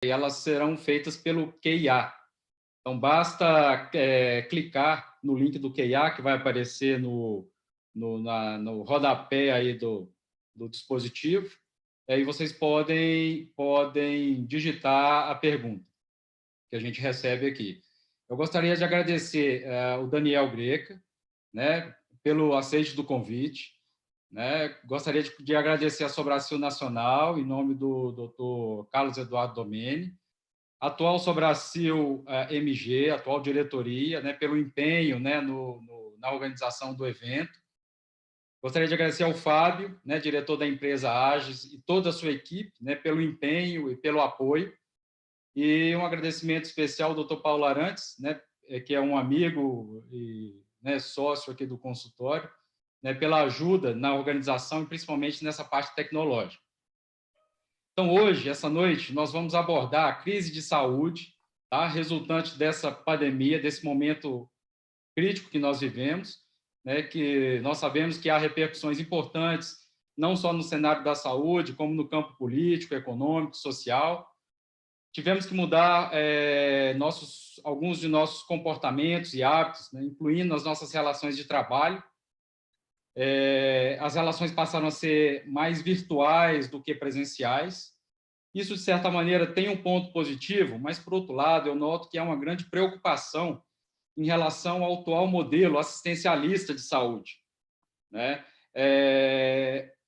e elas serão feitas pelo QIA. Então, basta clicar no link do QIA, que vai aparecer no rodapé aí do dispositivo, e aí vocês podem digitar a pergunta que a gente recebe aqui. Eu gostaria de agradecer o Daniel Greca, né, pelo aceite do convite, né? Gostaria de agradecer a Sobracil Nacional, em nome do Dr. Carlos Eduardo Domene, atual Sobracil MG, atual diretoria, né, pelo empenho, né, na organização do evento. Gostaria de agradecer ao Fábio, né, diretor da empresa Agis, e toda a sua equipe, né, pelo empenho e pelo apoio. E um agradecimento especial ao Dr. Paulo Arantes, né, que é um amigo e, né, sócio aqui do consultório, né, pela ajuda na organização e principalmente nessa parte tecnológica. Então, hoje, essa noite, nós vamos abordar a crise de saúde, tá, resultante dessa pandemia, desse momento crítico que nós vivemos, né, que nós sabemos que há repercussões importantes, não só no cenário da saúde, como no campo político, econômico, social. Tivemos que mudar alguns de nossos comportamentos e hábitos, né, incluindo as nossas relações de trabalho. As relações passaram a ser mais virtuais do que presenciais. Isso, de certa maneira, tem um ponto positivo, mas, por outro lado, eu noto que há uma grande preocupação em relação ao atual modelo assistencialista de saúde, né?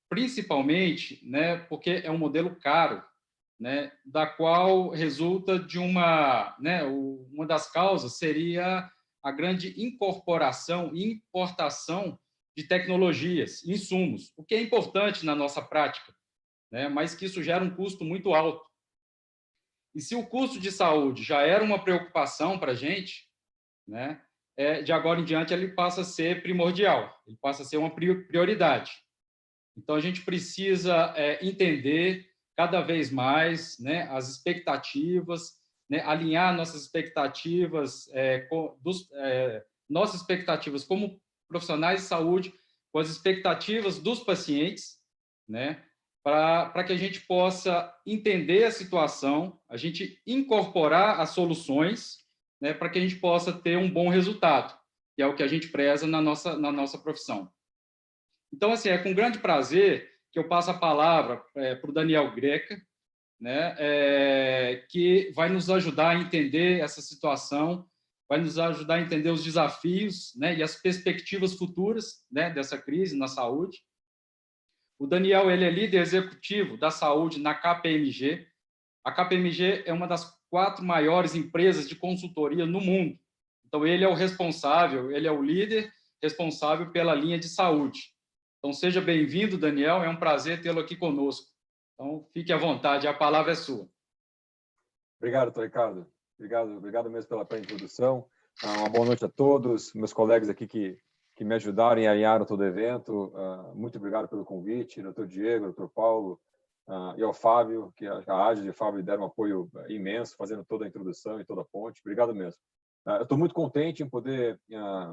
Principalmente, né, porque é um modelo caro, né, da qual resulta de uma das causas seria a grande incorporação e importação de tecnologias, insumos, o que é importante na nossa prática, né, mas que isso gera um custo muito alto. E se o custo de saúde já era uma preocupação para a gente, né, de agora em diante ele passa a ser primordial, ele passa a ser uma prioridade. Então, a gente precisa entender cada vez mais, né, as expectativas, né, alinhar nossas expectativas, nossas expectativas como profissionais de saúde com as expectativas dos pacientes, né, para que a gente possa entender a situação, a gente incorporar as soluções, né, para que a gente possa ter um bom resultado, que é o que a gente preza na nossa profissão. Então, assim, é com grande prazer que eu passo a palavra para o Daniel Greca, né, que vai nos ajudar a entender essa situação, vai nos ajudar a entender os desafios, né, e as perspectivas futuras, né, dessa crise na saúde. O Daniel, ele é líder executivo da saúde na KPMG. A KPMG é uma das 4 maiores empresas de consultoria no mundo. Então, ele é o responsável, ele é o líder responsável pela linha de saúde. Então, seja bem-vindo, Daniel, é um prazer tê-lo aqui conosco. Então, fique à vontade, a palavra é sua. Obrigado, Dr. Ricardo. Obrigado mesmo pela introdução. Uma boa noite a todos, meus colegas aqui que me ajudaram e alinharam todo o evento. Muito obrigado pelo convite, Dr. Diego, Dr. Paulo e ao Fábio, que a Agis e o Fábio deram um apoio imenso, fazendo toda a introdução e toda a ponte. Obrigado mesmo. Eu estou muito contente em poder,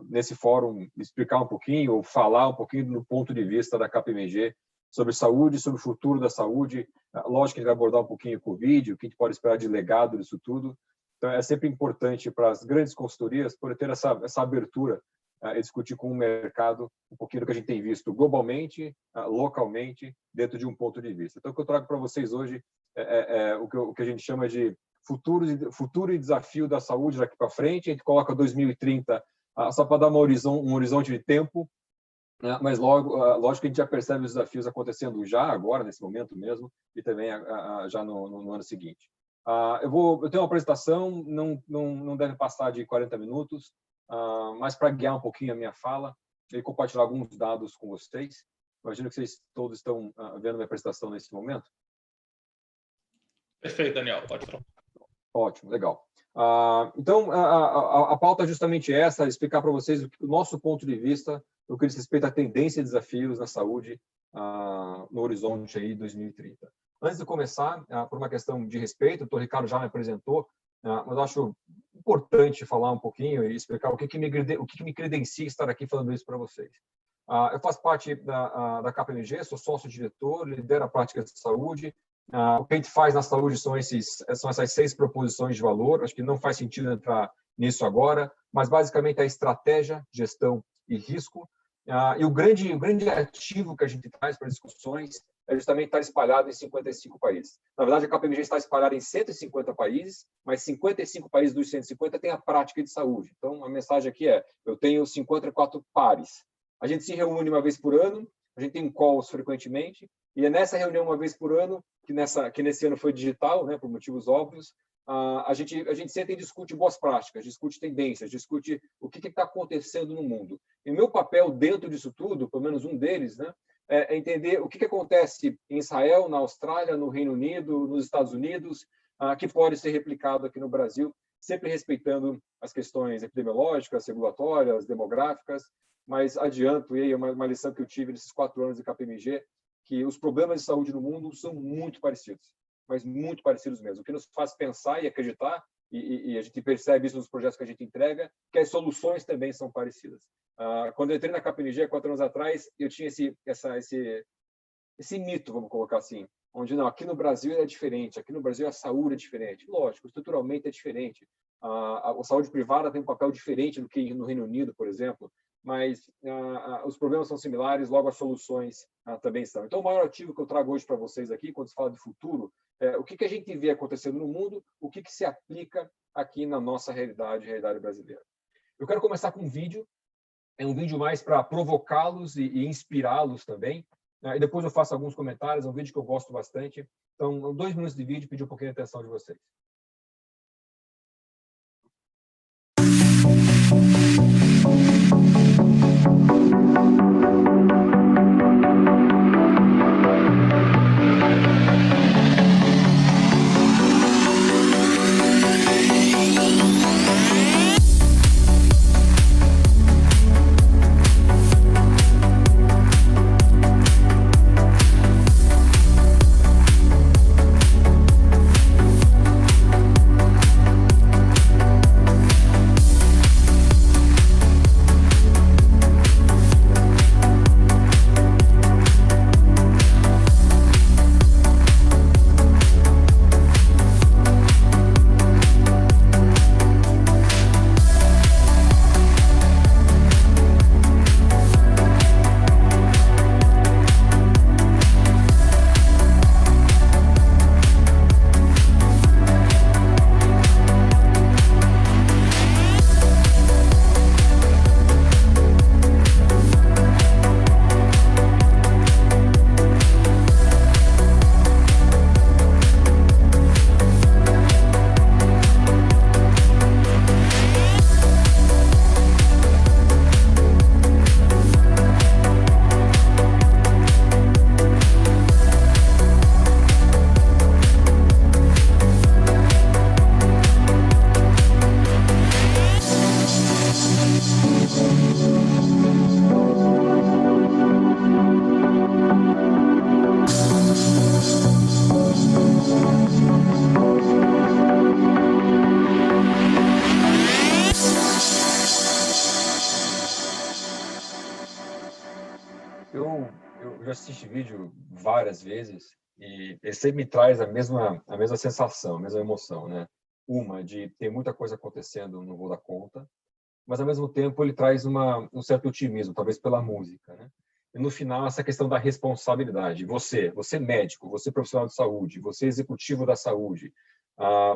nesse fórum, explicar um pouquinho ou falar um pouquinho do ponto de vista da KPMG sobre saúde, sobre o futuro da saúde. Lógico que a gente vai abordar um pouquinho o Covid, o que a gente pode esperar de legado disso tudo. Então, é sempre importante para as grandes consultorias poder ter essa abertura e discutir com o mercado um pouquinho do que a gente tem visto globalmente, localmente, dentro de um ponto de vista. Então, o que eu trago para vocês hoje é o que a gente chama de futuro e desafio da saúde daqui para frente. A gente coloca 2030 só para dar um horizonte de tempo, mas lógico que a gente já percebe os desafios acontecendo já, agora, nesse momento mesmo, e também já no ano seguinte. Eu tenho uma apresentação, não deve passar de 40 minutos, mas para guiar um pouquinho a minha fala e compartilhar alguns dados com vocês. Imagino que vocês todos estão vendo minha apresentação nesse momento. Perfeito, Daniel, pode falar. Ótimo, legal. Então, a pauta é justamente essa, explicar para vocês o nosso ponto de vista no que diz respeito à tendência e desafios na saúde no horizonte aí 2030. Antes de começar, por uma questão de respeito, o Dr. Ricardo já me apresentou, mas eu acho importante falar um pouquinho e explicar o que me credencia estar aqui falando isso para vocês. Eu faço parte da KPMG, sou sócio-diretor, lidero a prática de saúde, O que a gente faz na saúde são essas 6 proposições de valor. Acho que não faz sentido entrar nisso agora, mas basicamente é estratégia, gestão e risco. E o grande ativo que a gente traz para discussões é justamente estar espalhado em 55 países. Na verdade, a KPMG está espalhada em 150 países, mas 55 países dos 150 têm a prática de saúde. Então, a mensagem aqui é, eu tenho 54 pares. A gente se reúne uma vez por ano, a gente tem calls frequentemente, e é nessa reunião uma vez por ano, que nesse ano foi digital, né, por motivos óbvios, a gente senta e discute boas práticas, discute tendências, discute o que está acontecendo no mundo. E o meu papel dentro disso tudo, pelo menos um deles, né, é entender o que acontece em Israel, na Austrália, no Reino Unido, nos Estados Unidos, que pode ser replicado aqui no Brasil, sempre respeitando as questões epidemiológicas, regulatórias, demográficas, mas adianto, e aí uma lição que eu tive nesses 4 anos de KPMG, que os problemas de saúde no mundo são muito parecidos, mas muito parecidos mesmo. O que nos faz pensar e acreditar, e a gente percebe isso nos projetos que a gente entrega, que as soluções também são parecidas. Quando eu entrei na KPMG, 4 anos atrás, eu tinha esse mito, vamos colocar assim, onde não, aqui no Brasil é diferente, aqui no Brasil a saúde é diferente. Lógico, estruturalmente é diferente. A saúde privada tem um papel diferente do que no Reino Unido, por exemplo, mas os problemas são similares, logo as soluções também são. Então, o maior ativo que eu trago hoje para vocês aqui, quando se fala de futuro, é o que a gente vê acontecendo no mundo, o que se aplica aqui na nossa realidade brasileira. Eu quero começar com um vídeo, é um vídeo mais para provocá-los e inspirá-los também, e depois eu faço alguns comentários, é um vídeo que eu gosto bastante. Então, 2 minutos de vídeo, pedir um pouquinho de atenção de vocês. Eu já assisti vídeo várias vezes e ele sempre me traz a mesma sensação, a mesma emoção, né? Uma de ter muita coisa acontecendo, não vou dar conta, mas ao mesmo tempo ele traz um certo otimismo, talvez pela música, né? E no final essa questão da responsabilidade. Você médico, você profissional de saúde, você executivo da saúde,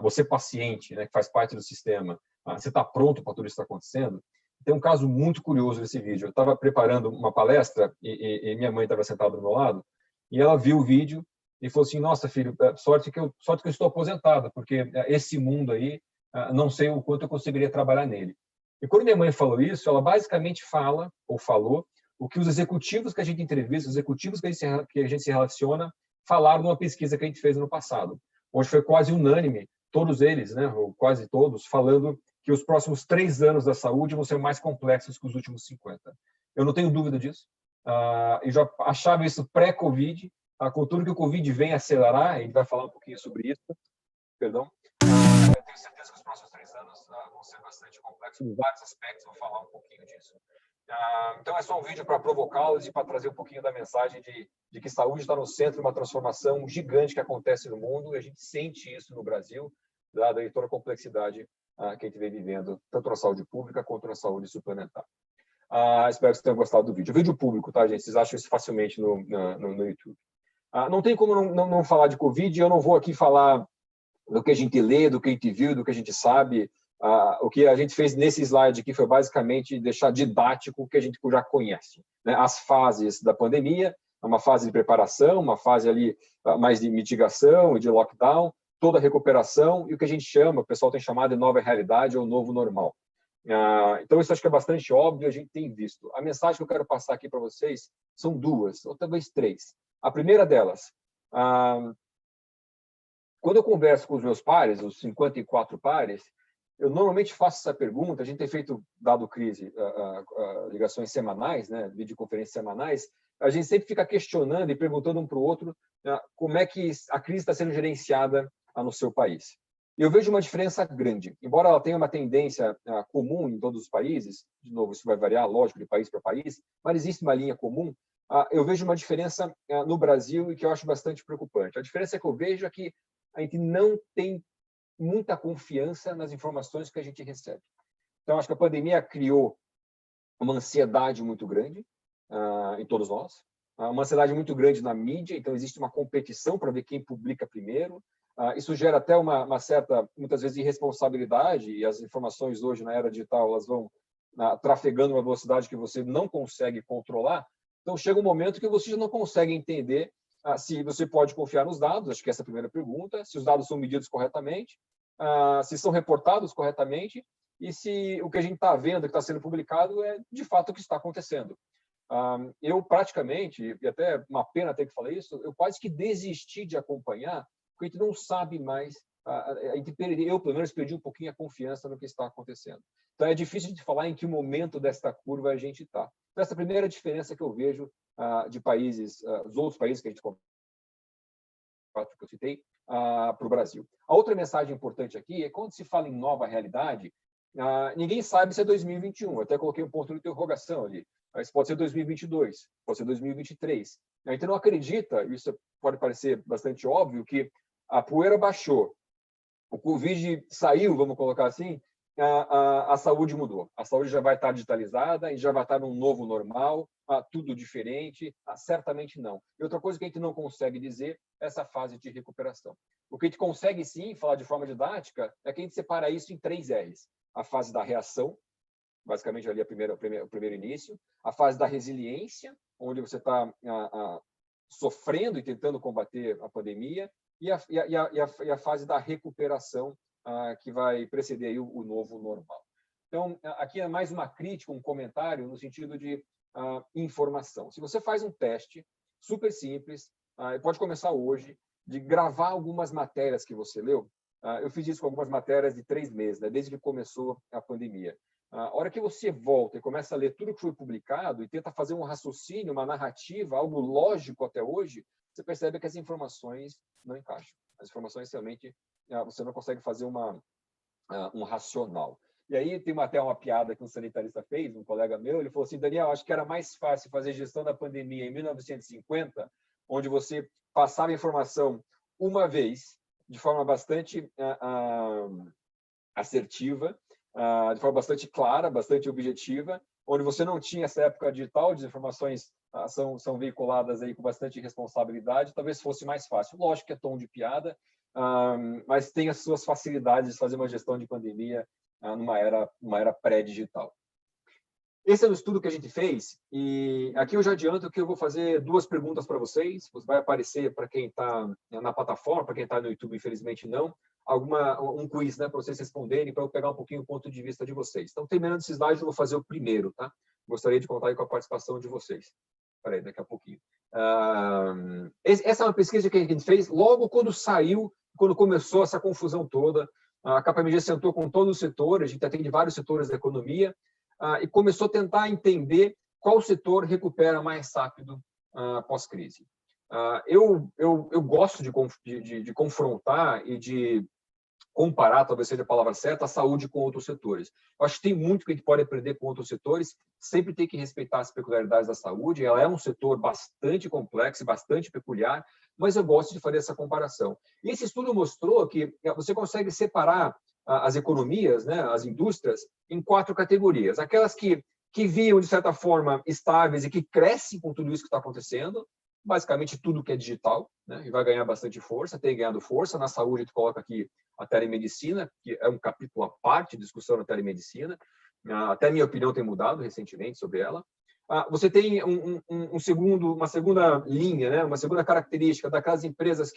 você paciente, né, que faz parte do sistema, você está pronto para tudo isso que está acontecendo? Tem um caso muito curioso nesse vídeo. Eu estava preparando uma palestra e minha mãe estava sentada do meu lado e ela viu o vídeo e falou assim: "Nossa, filho, sorte que eu estou aposentado, porque esse mundo aí, não sei o quanto eu conseguiria trabalhar nele." E quando minha mãe falou isso, ela basicamente falou o que os executivos que a gente entrevista, os executivos que a gente se relaciona, falaram numa pesquisa que a gente fez no passado, onde foi quase unânime, todos eles, né, ou quase todos, falando que os próximos 3 anos da saúde vão ser mais complexos que os últimos 50. Eu não tenho dúvida disso. Eu já achava isso pré-Covid. Com tudo que o Covid vem acelerar, a gente vai falar um pouquinho sobre isso. Perdão. Eu tenho certeza que os próximos 3 anos vão ser bastante complexos em vários aspectos, vou falar um pouquinho disso. Então, é só um vídeo para provocá-los e para trazer um pouquinho da mensagem de que saúde está no centro de uma transformação gigante que acontece no mundo, e a gente sente isso no Brasil, dada aí toda a complexidade que a gente vem vivendo, tanto na saúde pública quanto na saúde suplementar. Espero que vocês tenham gostado do vídeo. Vídeo público, tá, gente? Vocês acham isso facilmente no YouTube. Não tem como não falar de Covid, eu não vou aqui falar do que a gente lê, do que a gente viu, do que a gente sabe. O que a gente fez nesse slide aqui foi basicamente deixar didático o que a gente já conhece, né? As fases da pandemia, uma fase de preparação, uma fase ali mais de mitigação e de lockdown, toda a recuperação e o que a gente chama, o pessoal tem chamado de nova realidade ou novo normal. Então, isso acho que é bastante óbvio, a gente tem visto. A mensagem que eu quero passar aqui para vocês são duas, ou talvez três. A primeira delas, quando eu converso com os meus pares, os 54 pares, eu normalmente faço essa pergunta, a gente tem feito, dado crise, ligações semanais, né, videoconferências semanais, a gente sempre fica questionando e perguntando um para o outro como é que a crise está sendo gerenciada no seu país. Eu vejo uma diferença grande. Embora ela tenha uma tendência comum em todos os países, de novo, isso vai variar, lógico, de país para país, mas existe uma linha comum, eu vejo uma diferença no Brasil e que eu acho bastante preocupante. A diferença que eu vejo é que a gente não tem muita confiança nas informações que a gente recebe. Então, acho que a pandemia criou uma ansiedade muito grande em todos nós, uma ansiedade muito grande na mídia, então existe uma competição para ver quem publica primeiro. Isso gera até uma certa, muitas vezes, irresponsabilidade, e as informações hoje, na era digital, elas vão trafegando uma velocidade que você não consegue controlar. Então, chega um momento que você já não consegue entender se você pode confiar nos dados, acho que essa é a primeira pergunta, se os dados são medidos corretamente, se são reportados corretamente, e se o que a gente está vendo, que está sendo publicado, é de fato o que está acontecendo. Eu praticamente, e até uma pena ter que falar isso, eu quase que desisti de acompanhar, porque a gente não sabe mais, eu pelo menos perdi um pouquinho a confiança no que está acontecendo. Então é difícil de falar em que momento desta curva a gente está. Então, essa é a primeira diferença que eu vejo de países, os outros países que a gente que eu citei, para o Brasil. A outra mensagem importante aqui é quando se fala em nova realidade, ninguém sabe se é 2021. Eu até coloquei um ponto de interrogação ali. Mas pode ser 2022, pode ser 2023. Então, não acredita, isso pode parecer bastante óbvio, que a poeira baixou, o Covid saiu, vamos colocar assim, a saúde mudou. A saúde já vai estar digitalizada e já vai estar num novo normal, tudo diferente. Certamente não. E outra coisa que a gente não consegue dizer é essa fase de recuperação. O que a gente consegue, sim, falar de forma didática é que a gente separa isso em 3 R's. A fase da reação, basicamente ali o primeiro início. A fase da resiliência, onde você está sofrendo e tentando combater a pandemia. E a fase da recuperação, que vai preceder aí o novo normal. Então, aqui é mais uma crítica, um comentário no sentido de informação. Se você faz um teste super simples, pode começar hoje, de gravar algumas matérias que você leu. Eu fiz isso com algumas matérias de 3 meses, né, desde que começou a pandemia. A hora que você volta e começa a ler tudo que foi publicado e tenta fazer um raciocínio, uma narrativa, algo lógico até hoje, você percebe que as informações não encaixam. As informações realmente você não consegue fazer um racional. E aí tem até uma piada que um sanitarista fez, um colega meu, ele falou assim: Daniel, acho que era mais fácil fazer gestão da pandemia em 1950, onde você passava a informação uma vez, de forma bastante assertiva, de forma bastante clara, bastante objetiva, onde você não tinha essa época digital, as informações são veiculadas aí com bastante responsabilidade, talvez fosse mais fácil. Lógico que é tom de piada, mas tem as suas facilidades de fazer uma gestão de pandemia numa era pré-digital. Esse é o estudo que a gente fez, e aqui eu já adianto que eu vou fazer 2 perguntas para vocês. Vai aparecer para quem está na plataforma, para quem está no YouTube, infelizmente não, um quiz, né, para vocês responderem, para eu pegar um pouquinho o ponto de vista de vocês. Então, terminando esse slide, eu vou fazer o primeiro, tá? Gostaria de contar aí com a participação de vocês. Espera aí, daqui a pouquinho. Essa é uma pesquisa que a gente fez logo quando começou essa confusão toda. A KPMG sentou com todos os setores, a gente atende vários setores da economia, e começou a tentar entender qual setor recupera mais rápido pós-crise. Eu gosto de confrontar e de comparar, talvez seja a palavra certa, a saúde com outros setores. Eu acho que tem muito que a gente pode aprender com outros setores, sempre tem que respeitar as peculiaridades da saúde, ela é um setor bastante complexo e bastante peculiar, mas eu gosto de fazer essa comparação. E esse estudo mostrou que você consegue separar as economias, né, as indústrias, em 4 categorias. Aquelas que viam, de certa forma, estáveis e que crescem com tudo isso que está acontecendo, basicamente tudo que é digital, né, e vai ganhar bastante força, tem ganhado força. Na saúde, a gente coloca aqui a telemedicina, que é um capítulo à parte, discussão da telemedicina. Até minha opinião tem mudado recentemente sobre ela. Você tem uma segunda linha, né, uma segunda característica daquelas empresas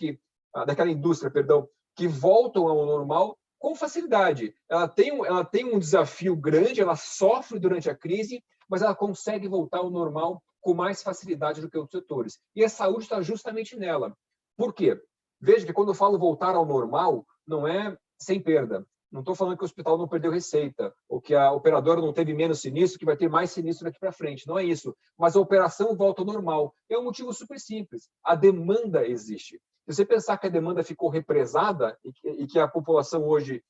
daquela indústria, perdão, que voltam ao normal com facilidade. Ela tem um desafio grande, ela sofre durante a crise, mas ela consegue voltar ao normal com mais facilidade do que outros setores. E a saúde está justamente nela. Por quê? Veja que quando eu falo voltar ao normal, não é sem perda. Não estou falando que o hospital não perdeu receita, ou que a operadora não teve menos sinistro, que vai ter mais sinistro daqui para frente. Não é isso. Mas a operação volta ao normal. É um motivo super simples. A demanda existe. Se você pensar que a demanda ficou represada e que a população hoje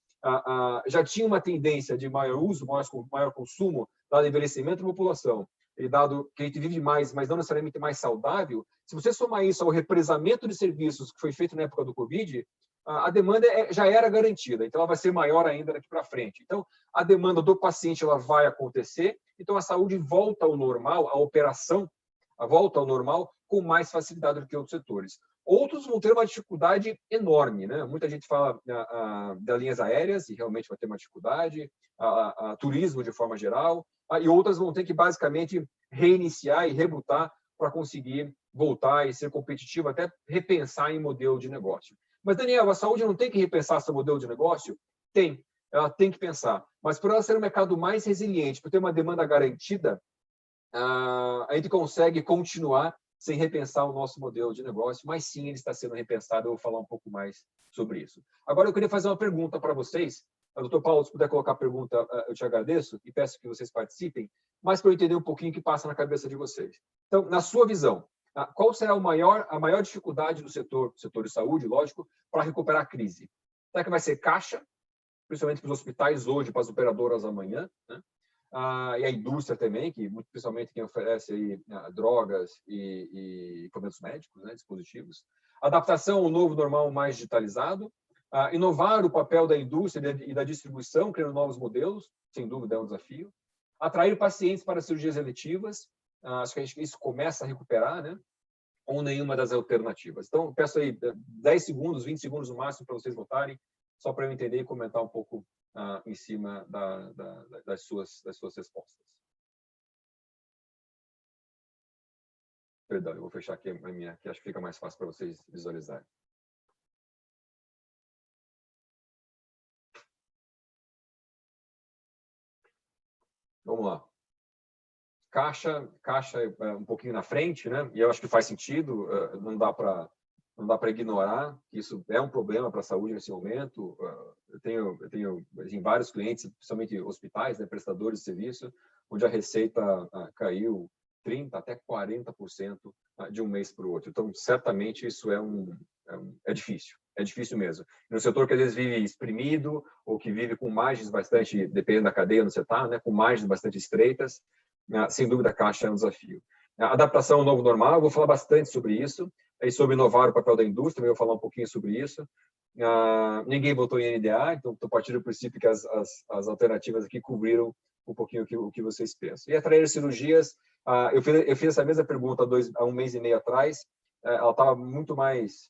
já tinha uma tendência de maior uso, maior consumo, dado o envelhecimento da população, e dado que a gente vive mais, mas não necessariamente mais saudável, se você somar isso ao represamento de serviços que foi feito na época do Covid, a demanda já era garantida, então ela vai ser maior ainda daqui para frente. Então, a demanda do paciente ela vai acontecer, então a saúde volta ao normal, a operação volta ao normal com mais facilidade do que outros setores. Outros vão ter uma dificuldade enorme, né? Muita gente fala das linhas aéreas, e realmente vai ter uma dificuldade, turismo de forma geral, e outras vão ter que basicamente reiniciar e rebutar para conseguir voltar e ser competitivo, até repensar em modelo de negócio. Mas, Daniel, a saúde não tem que repensar seu modelo de negócio? Tem, ela tem que pensar. Mas, por ela ser um mercado mais resiliente, por ter uma demanda garantida, a gente consegue continuar sem repensar o nosso modelo de negócio, mas sim, ele está sendo repensado. Eu vou falar um pouco mais sobre isso. Agora, eu queria fazer uma pergunta para vocês. Doutor Paulo, se puder colocar a pergunta, eu te agradeço e peço que vocês participem, mas para eu entender um pouquinho o que passa na cabeça de vocês. Então, na sua visão, qual será a maior dificuldade do setor de saúde, lógico, para recuperar a crise? Será que vai ser caixa, principalmente para os hospitais hoje, para as operadoras amanhã, né? E a indústria também, que principalmente quem oferece aí, drogas e equipamentos médicos, né, dispositivos. Adaptação ao novo normal mais digitalizado. Inovar o papel da indústria e da distribuição, criando novos modelos, sem dúvida é um desafio. Atrair pacientes para cirurgias eletivas. Acho que isso começa a recuperar, né? Ou nenhuma das alternativas. Então, peço aí 10 segundos, 20 segundos no máximo para vocês votarem, só para eu entender e comentar um pouco em cima das suas respostas. Perdão, eu vou fechar aqui a minha, que acho que fica mais fácil para vocês visualizarem. Vamos lá. Caixa um pouquinho na frente, né? E eu acho que faz sentido, não dá para ignorar que isso é um problema para a saúde nesse momento. Eu tenho assim, vários clientes, principalmente hospitais, né, prestadores de serviço, onde a receita caiu 30% até 40% de um mês para o outro. Então, certamente, isso é difícil mesmo. No setor que às vezes vive exprimido ou que vive com margens bastante, dependendo da cadeia onde você está, né, com margens bastante estreitas, sem dúvida, a caixa é um desafio. A adaptação ao novo normal, eu vou falar bastante sobre isso, e sobre inovar o papel da indústria, eu vou falar um pouquinho sobre isso. Ninguém votou em NDA, então estou partindo do princípio que as alternativas aqui cobriram um pouquinho o que vocês pensam. E atrair cirurgias, eu fiz essa mesma pergunta há um mês e meio atrás, ela estava muito mais,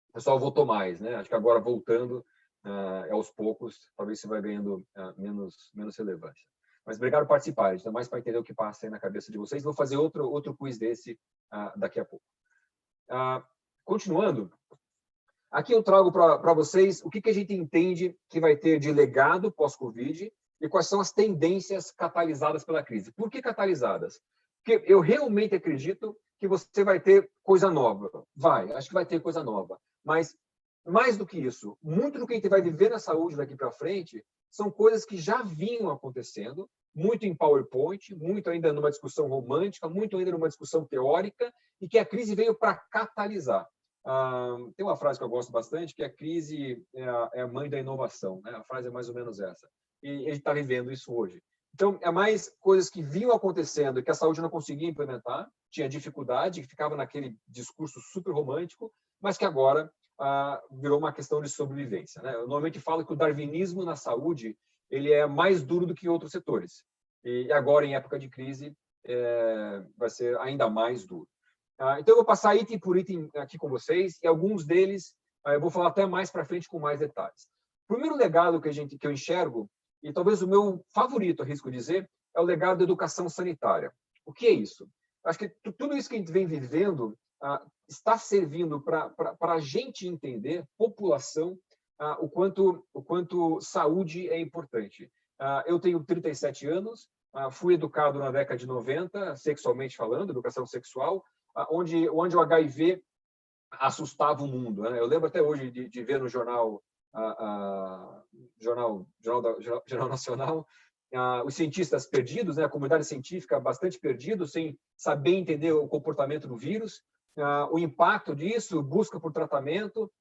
o pessoal votou mais, né? Acho que agora voltando, aos poucos, talvez isso vai ganhando menos relevância. Mas obrigado por participar, ainda mais para entender o que passa aí na cabeça de vocês. Vou fazer outro quiz desse daqui a pouco. Continuando, aqui eu trago para vocês o que a gente entende que vai ter de legado pós-Covid e quais são as tendências catalisadas pela crise. Por que catalisadas? Porque eu realmente acredito que você vai ter coisa nova. Acho que vai ter coisa nova. Mas, mais do que isso, muito do que a gente vai viver na saúde daqui para frente são coisas que já vinham acontecendo, muito em PowerPoint, muito ainda numa discussão romântica, muito ainda numa discussão teórica, e que a crise veio para catalisar. Tem uma frase que eu gosto bastante, que a crise é a mãe da inovação, né? A frase é mais ou menos essa. E a gente está vivendo isso hoje. Então, é mais coisas que vinham acontecendo e que a saúde não conseguia implementar, tinha dificuldade, que ficava naquele discurso super romântico, mas que agora virou uma questão de sobrevivência, né? Eu normalmente falo que o darwinismo na saúde ele é mais duro do que outros setores. E agora, em época de crise, vai ser ainda mais duro. Então, eu vou passar item por item aqui com vocês, e alguns deles eu vou falar até mais para frente com mais detalhes. O primeiro legado que eu enxergo, e talvez o meu favorito, arrisco dizer, é o legado da educação sanitária. O que é isso? Acho que tudo isso que a gente vem vivendo está servindo para a gente entender, população, o quanto saúde é importante. Eu tenho 37 anos, fui educado na década de 90, sexualmente falando, educação sexual, onde o HIV assustava o mundo, né? Eu lembro até hoje de ver no jornal Nacional os cientistas perdidos, né? A comunidade científica bastante perdido, sem saber entender o comportamento do vírus, o impacto disso, busca por tratamento,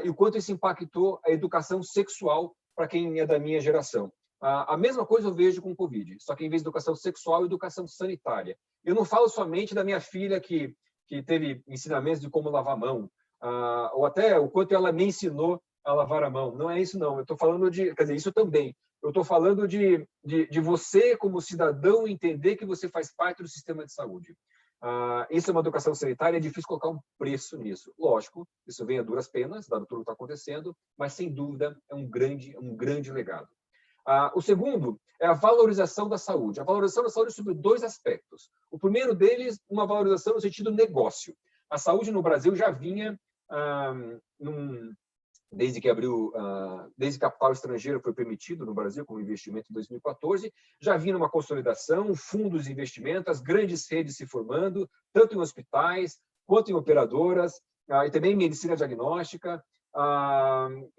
e o quanto isso impactou a educação sexual para quem é da minha geração. A mesma coisa eu vejo com o Covid, só que em vez de educação sexual, educação sanitária. Eu não falo somente da minha filha que teve ensinamentos de como lavar a mão, ou até o quanto ela me ensinou a lavar a mão. Não é isso, não. Eu estou falando quer dizer, isso também. Eu estou falando de você, como cidadão, entender que você faz parte do sistema de saúde. Isso é uma educação sanitária, é difícil colocar um preço nisso. Lógico, isso vem a duras penas, dado tudo que está acontecendo, mas, sem dúvida, é um grande legado. O segundo é a valorização da saúde. A valorização da saúde sobre dois aspectos. O primeiro deles, uma valorização no sentido negócio. A saúde no Brasil já vinha, desde que capital estrangeiro foi permitido no Brasil como investimento em 2014, já vinha uma consolidação, fundos de investimento, as grandes redes se formando, tanto em hospitais quanto em operadoras, e também em medicina diagnóstica.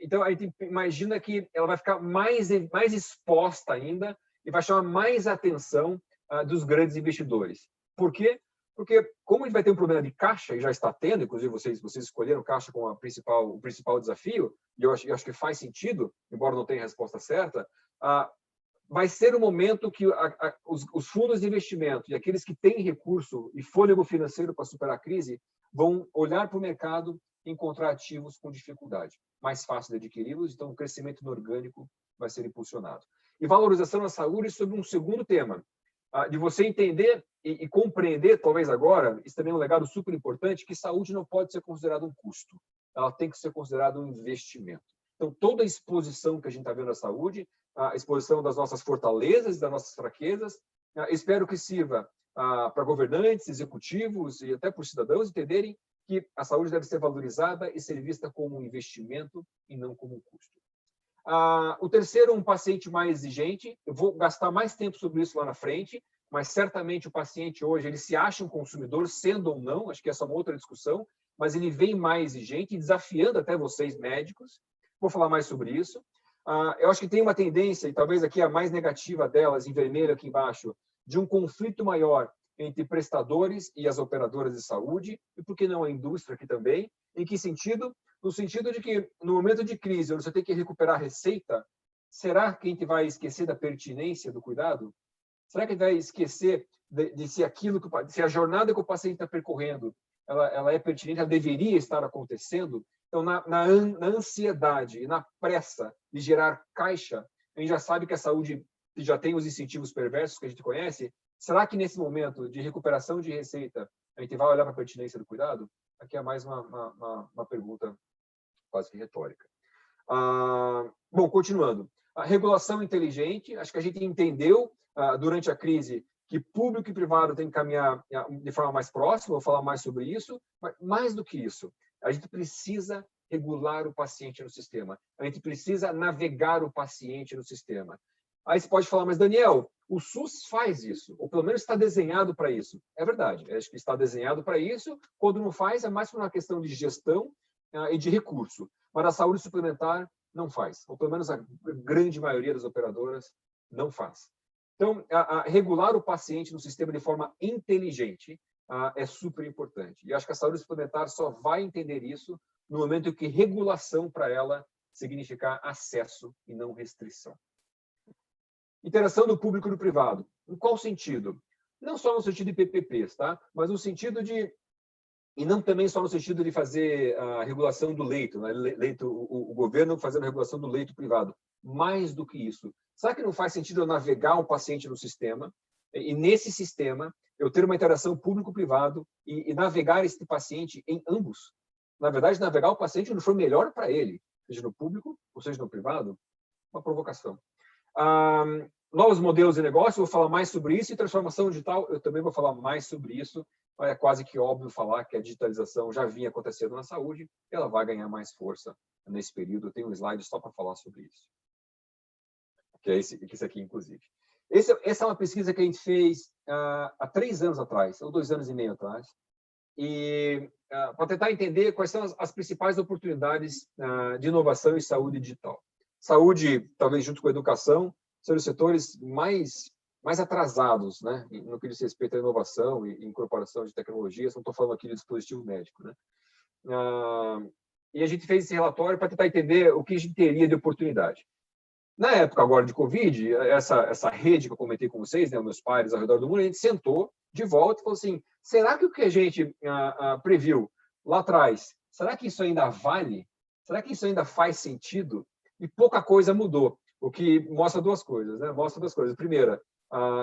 Então, a gente imagina que ela vai ficar mais exposta ainda e vai chamar mais atenção dos grandes investidores. Por quê? Porque, como a gente vai ter um problema de caixa, e já está tendo, inclusive vocês escolheram caixa como o principal desafio, e eu acho que faz sentido, embora não tenha resposta certa, vai ser o momento que os fundos de investimento e aqueles que têm recurso e fôlego financeiro para superar a crise vão olhar para o mercado e encontrar ativos com dificuldade. Mais fácil de adquiri-los, então o crescimento inorgânico vai ser impulsionado. E valorização da saúde sobre um segundo tema, de você entender e compreender, talvez agora, isso também é um legado super importante, que saúde não pode ser considerado um custo, ela tem que ser considerada um investimento. Então, toda a exposição que a gente está vendo à saúde, a exposição das nossas fortalezas e das nossas fraquezas, espero que sirva para governantes, executivos e até por cidadãos entenderem que a saúde deve ser valorizada e ser vista como um investimento e não como um custo. O terceiro, um paciente mais exigente. Eu vou gastar mais tempo sobre isso lá na frente, mas certamente o paciente hoje ele se acha um consumidor, sendo ou não, acho que essa é uma outra discussão, mas ele vem mais exigente, desafiando até vocês médicos. Vou falar mais sobre isso. Eu acho que tem uma tendência, e talvez aqui a mais negativa delas, em vermelho aqui embaixo, de um conflito maior entre prestadores e as operadoras de saúde, e por que não a indústria aqui também? Em que sentido? No sentido de que, no momento de crise, onde você tem que recuperar a receita, será que a gente vai esquecer da pertinência do cuidado? Será que a gente vai esquecer de se a jornada que o paciente está percorrendo, ela é pertinente, ela deveria estar acontecendo? Então, na ansiedade e na pressa de gerar caixa, a gente já sabe que a saúde já tem os incentivos perversos que a gente conhece. Será que nesse momento de recuperação de receita, a gente vai olhar para a pertinência do cuidado? Aqui é mais uma pergunta quase que retórica. Bom, continuando. A regulação inteligente, acho que a gente entendeu durante a crise que público e privado tem que caminhar de forma mais próxima, vou falar mais sobre isso, mas mais do que isso, a gente precisa regular o paciente no sistema, a gente precisa navegar o paciente no sistema. Aí você pode falar, mas Daniel, o SUS faz isso, ou pelo menos está desenhado para isso. É verdade, acho que está desenhado para isso, quando não faz é mais por uma questão de gestão e de recurso, mas a saúde suplementar não faz, ou pelo menos a grande maioria das operadoras não faz. Então, regular o paciente no sistema de forma inteligente é super importante. E acho que a saúde suplementar só vai entender isso no momento em que regulação para ela significar acesso e não restrição. Interação do público e do privado. Em qual sentido? Não só no sentido de PPPs, tá? Mas no sentido de... E não também só no sentido de fazer a regulação do leito, né? O governo fazendo a regulação do leito privado. Mais do que isso. Será que não faz sentido eu navegar um paciente no sistema e nesse sistema eu ter uma interação público-privado e navegar esse paciente em ambos? Na verdade, navegar o paciente onde for melhor para ele, seja no público ou seja no privado. Uma provocação. Novos modelos de negócio, vou falar mais sobre isso, e transformação digital, eu também vou falar mais sobre isso. É quase que óbvio falar que a digitalização já vinha acontecendo na saúde, ela vai ganhar mais força nesse período. Eu tenho um slide só para falar sobre isso. Que é esse aqui, inclusive. Essa é uma pesquisa que a gente fez há 3 anos atrás, ou 2 anos e meio atrás, e para tentar entender quais são as principais oportunidades de inovação em saúde digital. Saúde, talvez junto com a educação, são os setores mais atrasados, né, no que diz respeito à inovação e incorporação de tecnologias. Não estou falando aqui de dispositivo médico, né? E a gente fez esse relatório para tentar entender o que a gente teria de oportunidade. Na época agora de Covid, essa rede que eu comentei com vocês, né, meus pares ao redor do mundo, a gente sentou de volta e falou assim, será que o que a gente previu lá atrás, será que isso ainda vale? Será que isso ainda faz sentido? E pouca coisa mudou, o que mostra 2 coisas, né? Mostra 2 coisas. Primeira,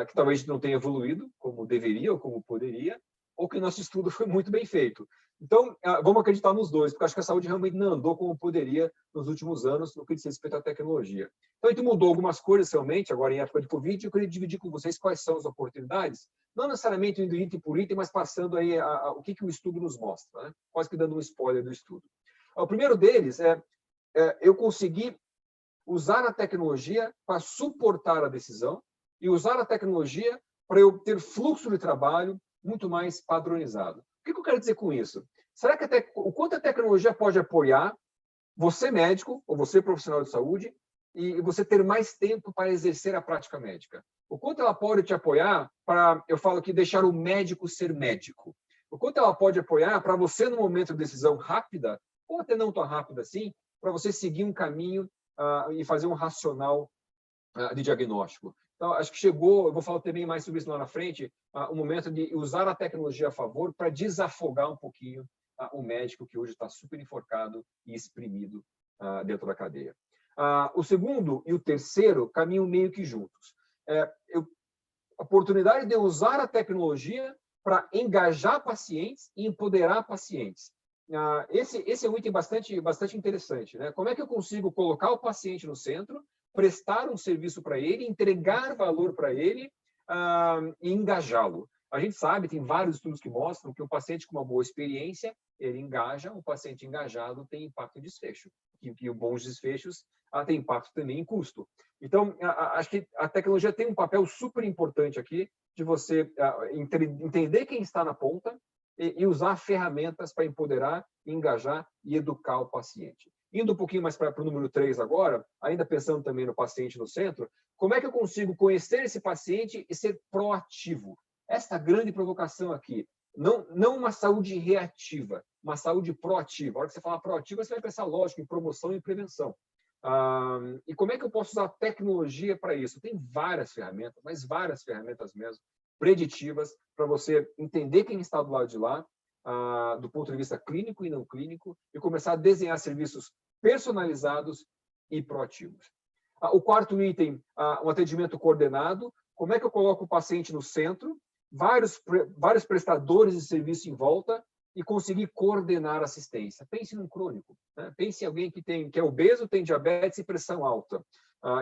que talvez não tenha evoluído como deveria ou como poderia, ou que nosso estudo foi muito bem feito. Então, vamos acreditar nos 2, porque acho que a saúde realmente não andou como poderia nos últimos anos no que diz respeito à tecnologia. Então, a gente mudou algumas coisas realmente, agora em época de Covid, e eu queria dividir com vocês quais são as oportunidades, não necessariamente indo item por item, mas passando aí o que o estudo nos mostra, né? Quase que dando um spoiler do estudo. O primeiro deles eu consegui usar a tecnologia para suportar a decisão e usar a tecnologia para eu ter fluxo de trabalho muito mais padronizado. O que eu quero dizer com isso? Será que o quanto a tecnologia pode apoiar você, médico, ou você, profissional de saúde, e você ter mais tempo para exercer a prática médica? O quanto ela pode te apoiar para, eu falo aqui, deixar o médico ser médico? O quanto ela pode apoiar para você, no momento de decisão rápida, ou até não tão rápida assim, para você seguir um caminho e fazer um racional de diagnóstico? Então, acho que chegou, eu vou falar também mais sobre isso lá na frente, o momento de usar a tecnologia a favor para desafogar um pouquinho o médico que hoje está super enforcado e exprimido dentro da cadeia. O segundo e o terceiro caminham meio que juntos. A oportunidade de usar a tecnologia para engajar pacientes e empoderar pacientes. Esse é um item bastante interessante, né? Como é que eu consigo colocar o paciente no centro, prestar um serviço para ele, entregar valor para ele e engajá-lo? A gente sabe, tem vários estudos que mostram que o paciente com uma boa experiência, ele engaja, o paciente engajado tem impacto em desfecho, e bons desfechos têm impacto também em custo. Então, acho que a tecnologia tem um papel super importante aqui de você entender quem está na ponta e usar ferramentas para empoderar, engajar e educar o paciente. Indo um pouquinho mais para o número 3 agora, ainda pensando também no paciente no centro, como é que eu consigo conhecer esse paciente e ser proativo? Esta grande provocação aqui, não uma saúde reativa, uma saúde proativa. A hora que você fala proativa, você vai pensar, lógico, em promoção e prevenção. E como é que eu posso usar a tecnologia para isso? Tem várias ferramentas, mas várias ferramentas mesmo, preditivas, para você entender quem está do lado de lá, do ponto de vista clínico e não clínico, e começar a desenhar serviços personalizados e proativos. O quarto item, um atendimento coordenado. Como é que eu coloco o paciente no centro, vários prestadores de serviço em volta e conseguir coordenar a assistência? Pense num crônico, né? Pense em alguém que é obeso, tem diabetes e pressão alta.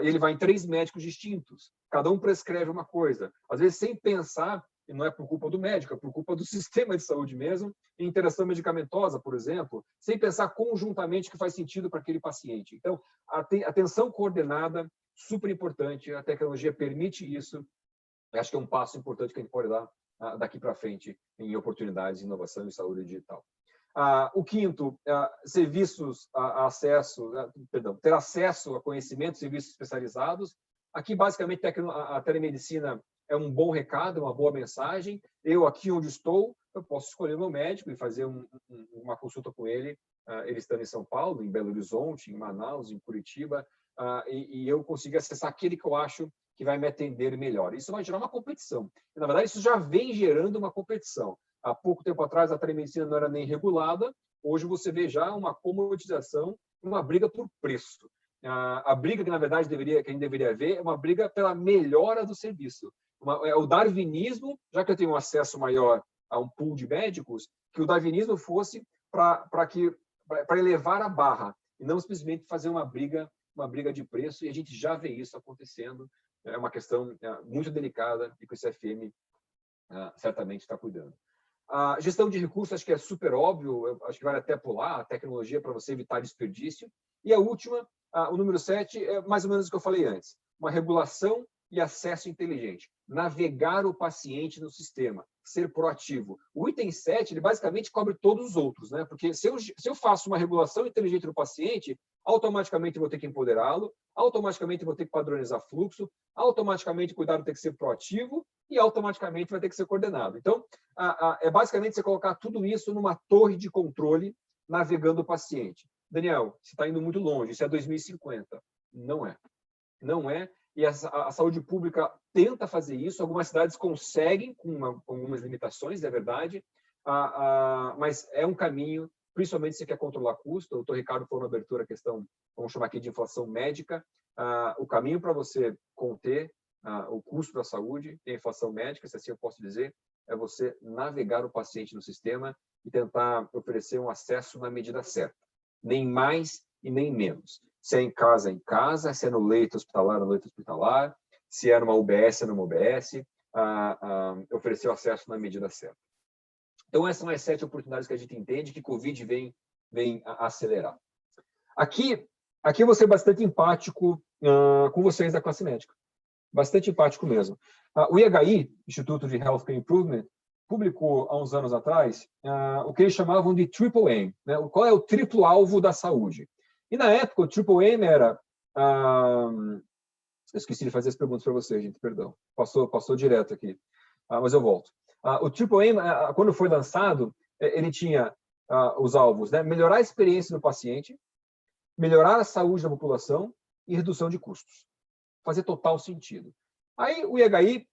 Ele vai em 3 médicos distintos, cada um prescreve uma coisa, às vezes sem pensar, e não é por culpa do médico, é por culpa do sistema de saúde mesmo, em interação medicamentosa, por exemplo, sem pensar conjuntamente que faz sentido para aquele paciente. Então, atenção coordenada, super importante, a tecnologia permite isso. Eu acho que é um passo importante que a gente pode dar daqui para frente em oportunidades de inovação e saúde digital. O quinto, ter acesso a conhecimento, serviços especializados. Aqui, basicamente, a telemedicina é um bom recado, uma boa mensagem. Eu, aqui onde estou, eu posso escolher meu médico e fazer uma consulta com ele, ele estando em São Paulo, em Belo Horizonte, em Manaus, em Curitiba, e eu consigo acessar aquele que eu acho que vai me atender melhor. Isso vai gerar uma competição. E, na verdade, isso já vem gerando uma competição. Há pouco tempo atrás, a telemedicina não era nem regulada. Hoje, você vê já uma comoditização, uma briga por preço. A briga que, na verdade, que a gente deveria ver é uma briga pela melhora do serviço. É o darwinismo, já que eu tenho um acesso maior a um pool de médicos, que o darwinismo fosse para elevar a barra, e não simplesmente fazer uma briga de preço, e a gente já vê isso acontecendo. É uma questão muito delicada e que o CFM certamente está cuidando. A gestão de recursos, acho que é super óbvio, eu acho que vale até pular a tecnologia para você evitar desperdício. E a última, o número 7, é mais ou menos o que eu falei antes, uma regulação e acesso inteligente. Navegar o paciente no sistema, ser proativo. O item 7, ele basicamente cobre todos os outros, né? Porque se eu faço uma regulação inteligente do paciente, automaticamente eu vou ter que empoderá-lo, automaticamente eu vou ter que padronizar fluxo, automaticamente o cuidado tem que ser proativo e automaticamente vai ter que ser coordenado. Então, é basicamente você colocar tudo isso numa torre de controle navegando o paciente. Daniel, você está indo muito longe, isso é 2050. Não é. Não é. E a saúde pública tenta fazer isso, algumas cidades conseguem, com algumas limitações, é verdade, mas é um caminho, principalmente se você quer controlar custo. O doutor Ricardo falou na abertura a questão, vamos chamar aqui de inflação médica, o caminho para você conter o custo da saúde e a inflação médica, se assim eu posso dizer, é você navegar o paciente no sistema e tentar oferecer um acesso na medida certa, nem mais e nem menos. Se é em casa, se é no leito hospitalar, no leito hospitalar, se é numa UBS, numa UBS, oferecer o acesso na medida certa. Então, essas são as 7 oportunidades que a gente entende que o Covid vem a acelerar. Aqui eu vou ser bastante empático com vocês da classe médica. Bastante empático mesmo. O IHI, Instituto de Healthcare Improvement, publicou há uns anos atrás o que eles chamavam de Triple Aim, né? Qual é o triplo alvo da saúde? E na época o Triple Aim era... eu esqueci de fazer as perguntas para vocês, gente, perdão. Passou direto aqui, mas eu volto. O Triple Aim, quando foi lançado, ele tinha os alvos, né? Melhorar a experiência do paciente, melhorar a saúde da população e redução de custos. Fazer total sentido. Aí o IHI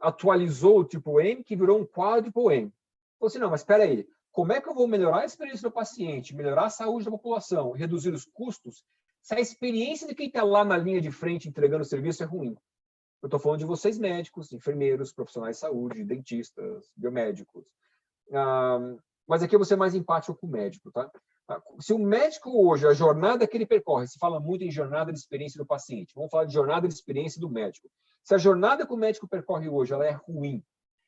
atualizou o Triple Aim, que virou um Quadruple Aim. Falou assim, não, mas espera aí, como é que eu vou melhorar a experiência do paciente, melhorar a saúde da população, reduzir os custos, se a experiência de quem está lá na linha de frente entregando o serviço é ruim? Eu estou falando de vocês médicos, enfermeiros, profissionais de saúde, dentistas, biomédicos. Mas aqui eu vou ser mais empático com o médico, tá? Se o médico hoje, a jornada que ele percorre, se fala muito em jornada de experiência do paciente, vamos falar de jornada de experiência do médico. Se a jornada que o médico percorre hoje ela é ruim,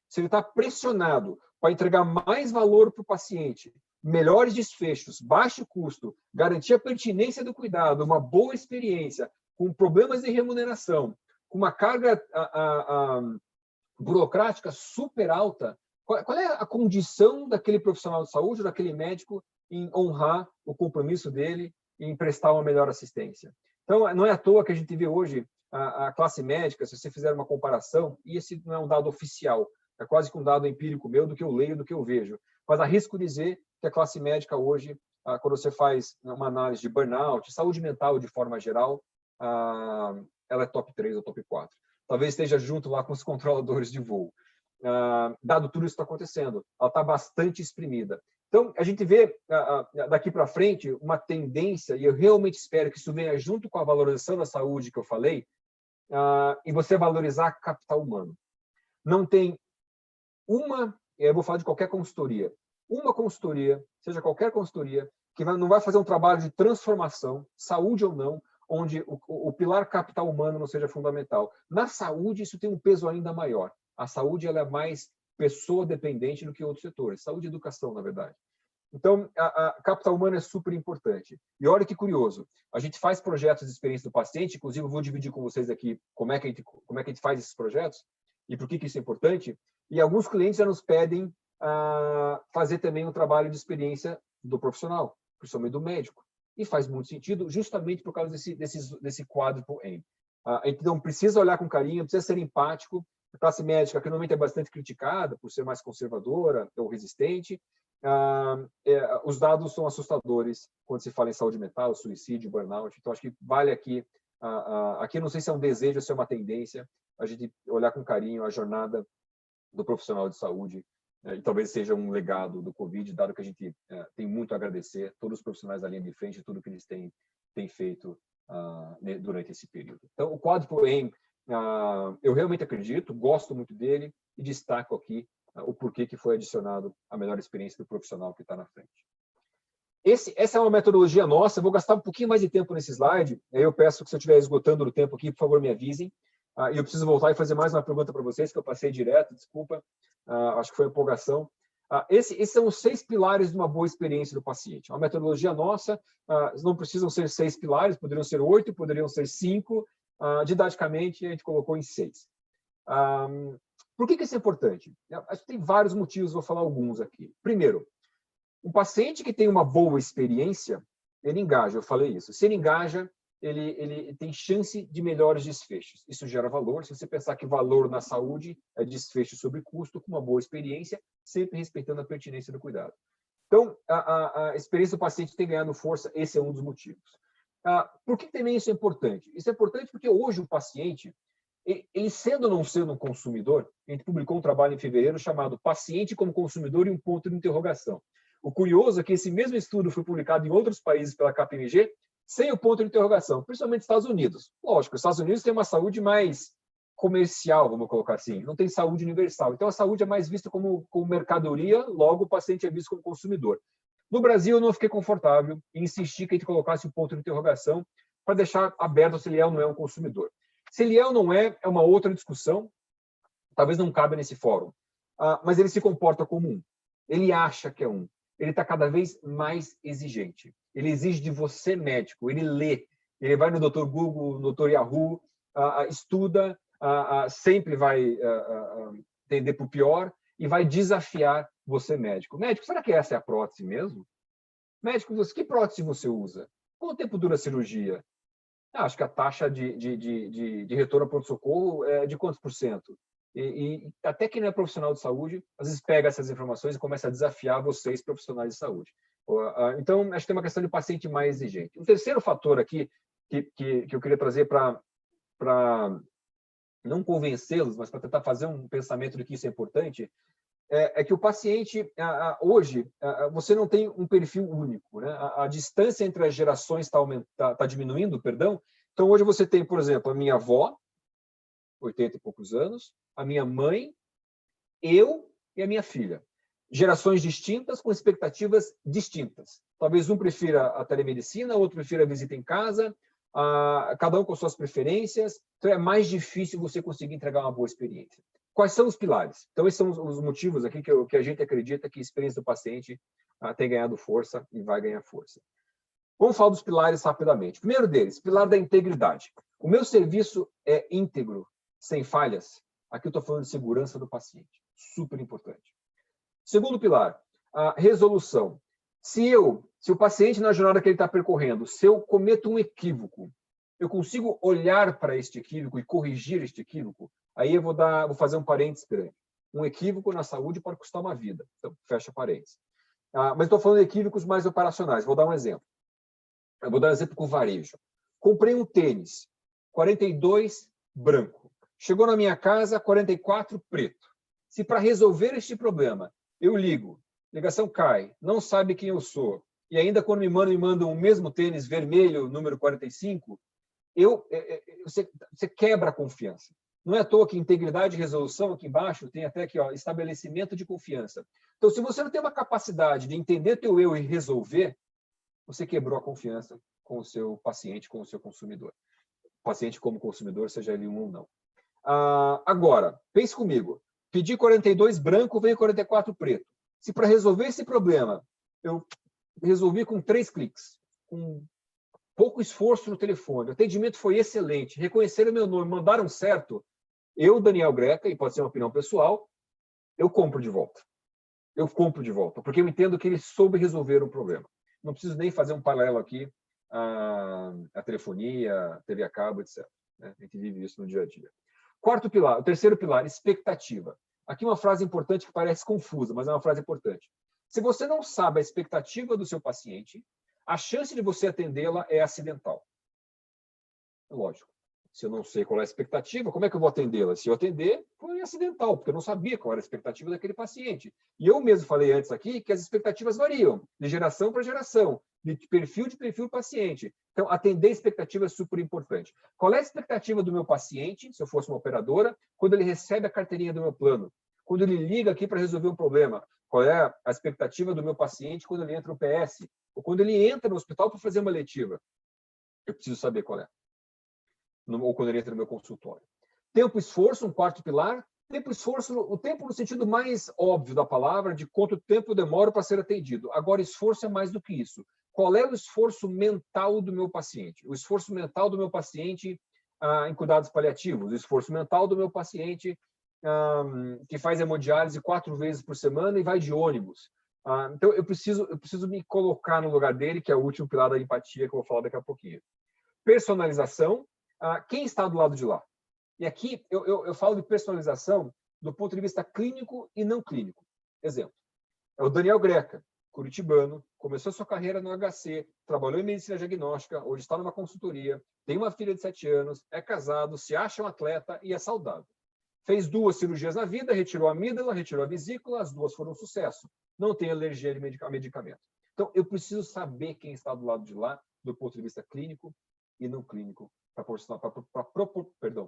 se ele está pressionado para entregar mais valor para o paciente, melhores desfechos, baixo custo, garantir a pertinência do cuidado, uma boa experiência, com problemas de remuneração, com uma carga burocrática super alta, qual é a condição daquele profissional de saúde, daquele médico, em honrar o compromisso dele em prestar uma melhor assistência? Então, não é à toa que a gente vê hoje a classe médica, se você fizer uma comparação, e esse não é um dado oficial, é quase que um dado empírico meu, do que eu leio, do que eu vejo, mas arrisco dizer que a classe médica hoje, quando você faz uma análise de burnout, saúde mental de forma geral, ela é top 3 ou top 4. Talvez esteja junto lá com os controladores de voo. Dado tudo isso que está acontecendo, ela está bastante exprimida. Então, a gente vê daqui para frente uma tendência, e eu realmente espero que isso venha junto com a valorização da saúde que eu falei, e você valorizar capital humano. Não tem eu vou falar de qualquer consultoria, uma consultoria, seja qualquer consultoria, que não vai fazer um trabalho de transformação, saúde ou não, onde o pilar capital humano não seja fundamental. Na saúde, isso tem um peso ainda maior. A saúde ela é mais pessoa dependente do que outros setores. Saúde e educação, na verdade. Então, a capital humano é super importante. E olha que curioso, a gente faz projetos de experiência do paciente, inclusive eu vou dividir com vocês aqui como é que a gente faz esses projetos e por que isso é importante. E alguns clientes já nos pedem fazer também um trabalho de experiência do profissional, principalmente do médico. E faz muito sentido justamente por causa desse quádruplo aim. Então, precisa olhar com carinho, precisa ser empático, a classe médica, que normalmente é bastante criticada por ser mais conservadora ou resistente. Os dados são assustadores quando se fala em saúde mental, suicídio, burnout. Então, acho que vale aqui, aqui não sei se é um desejo ou se é uma tendência, a gente olhar com carinho a jornada do profissional de saúde, e talvez seja um legado do Covid, dado que a gente tem muito a agradecer todos os profissionais da linha de frente, tudo que eles têm feito durante esse período. Então, o quádruplo aim, eu realmente acredito, gosto muito dele e destaco aqui o porquê que foi adicionado a melhor experiência do profissional que está na frente. Essa é uma metodologia nossa, eu vou gastar um pouquinho mais de tempo nesse slide, aí eu peço que se eu estiver esgotando o tempo aqui, por favor, me avisem. E eu preciso voltar e fazer mais uma pergunta para vocês, que eu passei direto, desculpa, acho que foi empolgação. Esses são os 6 pilares de uma boa experiência do paciente. Uma metodologia nossa, não precisam ser 6 pilares, poderiam ser 8, poderiam ser 5, didaticamente a gente colocou em 6. Por que isso é importante? Acho que tem vários motivos, vou falar alguns aqui. Primeiro, um paciente que tem uma boa experiência, ele engaja, eu falei isso. Se ele engaja, ele tem chance de melhores desfechos. Isso gera valor. Se você pensar que valor na saúde é desfecho sobre custo, com uma boa experiência, sempre respeitando a pertinência do cuidado. Então, a experiência do paciente tem ganhado força, esse é um dos motivos. Por que também isso é importante? Isso é importante porque hoje o paciente, ele sendo ou não sendo um consumidor, a gente publicou um trabalho em fevereiro chamado Paciente como Consumidor e um ponto de interrogação. O curioso é que esse mesmo estudo foi publicado em outros países pela KPMG, sem o ponto de interrogação, principalmente nos Estados Unidos. Lógico, os Estados Unidos têm uma saúde mais comercial, vamos colocar assim, não tem saúde universal. Então, a saúde é mais vista como mercadoria, logo o paciente é visto como consumidor. No Brasil, eu não fiquei confortável em insistir que a gente colocasse o ponto de interrogação para deixar aberto se ele é ou não é um consumidor. Se ele é ou não é uma outra discussão, talvez não cabe nesse fórum, mas ele se comporta como um. Ele acha que é um. Ele está cada vez mais exigente. Ele exige de você, médico. Ele lê. Ele vai no Dr. Google, no Dr. Yahoo, estuda, sempre vai tender para o pior e vai desafiar você, médico. Médico, será que essa é a prótese mesmo? Médico, que prótese você usa? Quanto tempo dura a cirurgia? Acho que a taxa de retorno a pronto-socorro é de quantos por cento? E até quem não é profissional de saúde, às vezes pega essas informações e começa a desafiar vocês, profissionais de saúde. Então, acho que tem uma questão de paciente mais exigente. Um terceiro fator aqui que eu queria trazer para não convencê-los, mas para tentar fazer um pensamento de que isso é importante, é que o paciente, hoje, você não tem um perfil único, né? A distância entre as gerações está diminuindo, perdão. Então, hoje você tem, por exemplo, a minha avó, 80 e poucos anos, a minha mãe, eu e a minha filha. Gerações distintas, com expectativas distintas. Talvez um prefira a telemedicina, outro prefira a visita em casa, cada um com suas preferências. Então, é mais difícil você conseguir entregar uma boa experiência. Quais são os pilares? Então, esses são os motivos aqui que a gente acredita que a experiência do paciente tem ganhado força e vai ganhar força. Vamos falar dos pilares rapidamente. Primeiro deles, pilar da integridade. O meu serviço é íntegro, sem falhas. Aqui eu estou falando de segurança do paciente. Super importante. Segundo pilar, a resolução. Se o paciente, na jornada que ele está percorrendo, se eu cometo um equívoco, eu consigo olhar para este equívoco e corrigir este equívoco, aí eu vou fazer um parênteses grande. Um equívoco na saúde pode custar uma vida. Então, fecha parênteses. Mas estou falando de equívocos mais operacionais. Vou dar um exemplo. Eu vou dar um exemplo com o varejo. Comprei um tênis, 42 branco. Chegou na minha casa, 44 preto. Se para resolver este problema eu ligo, ligação cai, não sabe quem eu sou, e ainda quando me mandam o mesmo tênis vermelho, número 45, você quebra a confiança. Não é à toa que integridade e resolução, aqui embaixo, tem até aqui, estabelecimento de confiança. Então, se você não tem uma capacidade de entender teu eu e resolver, você quebrou a confiança com o seu paciente, com o seu consumidor. Paciente como consumidor, seja ele um ou não. Agora, pense comigo. Pedi 42 branco, veio 44 preto. Se para resolver esse problema, eu resolvi com 3 cliques, com pouco esforço no telefone, o atendimento foi excelente, reconheceram meu nome, mandaram certo, eu, Daniel Greca, e pode ser uma opinião pessoal, eu compro de volta. Eu compro de volta, porque eu entendo que ele soube resolver o problema. Não preciso nem fazer um paralelo aqui à telefonia, TV a cabo, etc. A gente vive isso no dia a dia. Quarto pilar, o terceiro pilar, expectativa. Aqui uma frase importante que parece confusa, mas é uma frase importante. Se você não sabe a expectativa do seu paciente, a chance de você atendê-la é acidental. Lógico. Se eu não sei qual é a expectativa, como é que eu vou atendê-la? Se eu atender, foi acidental, porque eu não sabia qual era a expectativa daquele paciente. E eu mesmo falei antes aqui que as expectativas variam, de geração para geração, de perfil paciente. Então, atender a expectativa é super importante. Qual é a expectativa do meu paciente, se eu fosse uma operadora, quando ele recebe a carteirinha do meu plano? Quando ele liga aqui para resolver um problema? Qual é a expectativa do meu paciente quando ele entra no PS? Ou quando ele entra no hospital para fazer uma letiva? Eu preciso saber qual é. Ou quando ele entra no meu consultório. Tempo e esforço, um quarto pilar. Tempo e esforço, o tempo no sentido mais óbvio da palavra, de quanto tempo eu demoro para ser atendido. Agora, esforço é mais do que isso. Qual é o esforço mental do meu paciente? O esforço mental do meu paciente em cuidados paliativos, o esforço mental do meu paciente que faz hemodiálise 4 vezes por semana e vai de ônibus. Então, eu preciso me colocar no lugar dele, que é o último pilar da empatia, que eu vou falar daqui a pouquinho. Personalização. Quem está do lado de lá? E aqui eu falo de personalização do ponto de vista clínico e não clínico. Exemplo, é o Daniel Greca, curitibano, começou sua carreira no HC, trabalhou em medicina diagnóstica, hoje está numa consultoria, tem uma filha de 7 anos, é casado, se acha um atleta e é saudável. Fez 2 cirurgias na vida, retirou a amígdala, retirou a vesícula, as 2 foram um sucesso. Não tem alergia a medicamento. Então, eu preciso saber quem está do lado de lá, do ponto de vista clínico e não clínico, para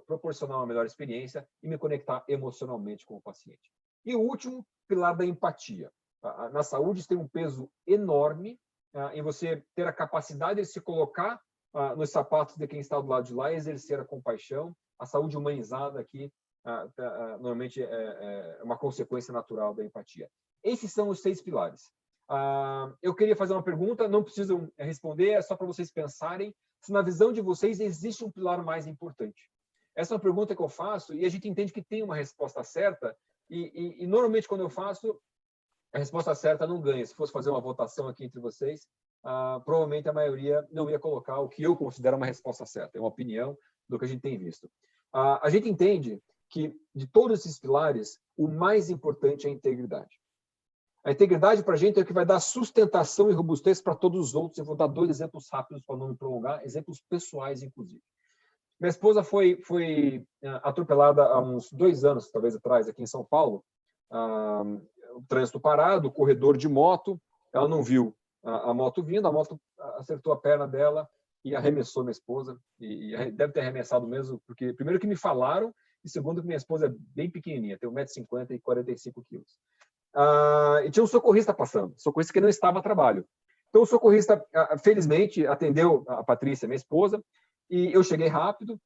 proporcionar uma melhor experiência e me conectar emocionalmente com o paciente. E o último pilar da empatia. Na saúde, tem um peso enorme em você ter a capacidade de se colocar nos sapatos de quem está do lado de lá e exercer a compaixão. A saúde humanizada aqui, normalmente, é uma consequência natural da empatia. Esses são os 6 pilares. Eu queria fazer uma pergunta, não precisam responder, é só para vocês pensarem se na visão de vocês existe um pilar mais importante. Essa é uma pergunta que eu faço e a gente entende que tem uma resposta certa e normalmente quando eu faço, a resposta certa não ganha. Se fosse fazer uma votação aqui entre vocês, provavelmente a maioria não ia colocar o que eu considero uma resposta certa. É uma opinião do que a gente tem visto. A gente entende que de todos esses pilares, o mais importante é a integridade. A integridade para a gente é o que vai dar sustentação e robustez para todos os outros. Eu vou dar 2 exemplos rápidos para não me prolongar, exemplos pessoais, inclusive. Minha esposa foi atropelada há uns 2 anos, talvez atrás, aqui em São Paulo. O trânsito parado, o corredor de moto, ela não viu a moto vindo, a moto acertou a perna dela e arremessou minha esposa. E deve ter arremessado mesmo, porque primeiro que me falaram, e segundo que minha esposa é bem pequenininha, tem 1,50 m e 45 kg. E tinha um socorrista passando, socorrista que não estava a trabalho. Então, o socorrista, felizmente, atendeu a Patrícia, minha esposa, e eu cheguei rápido,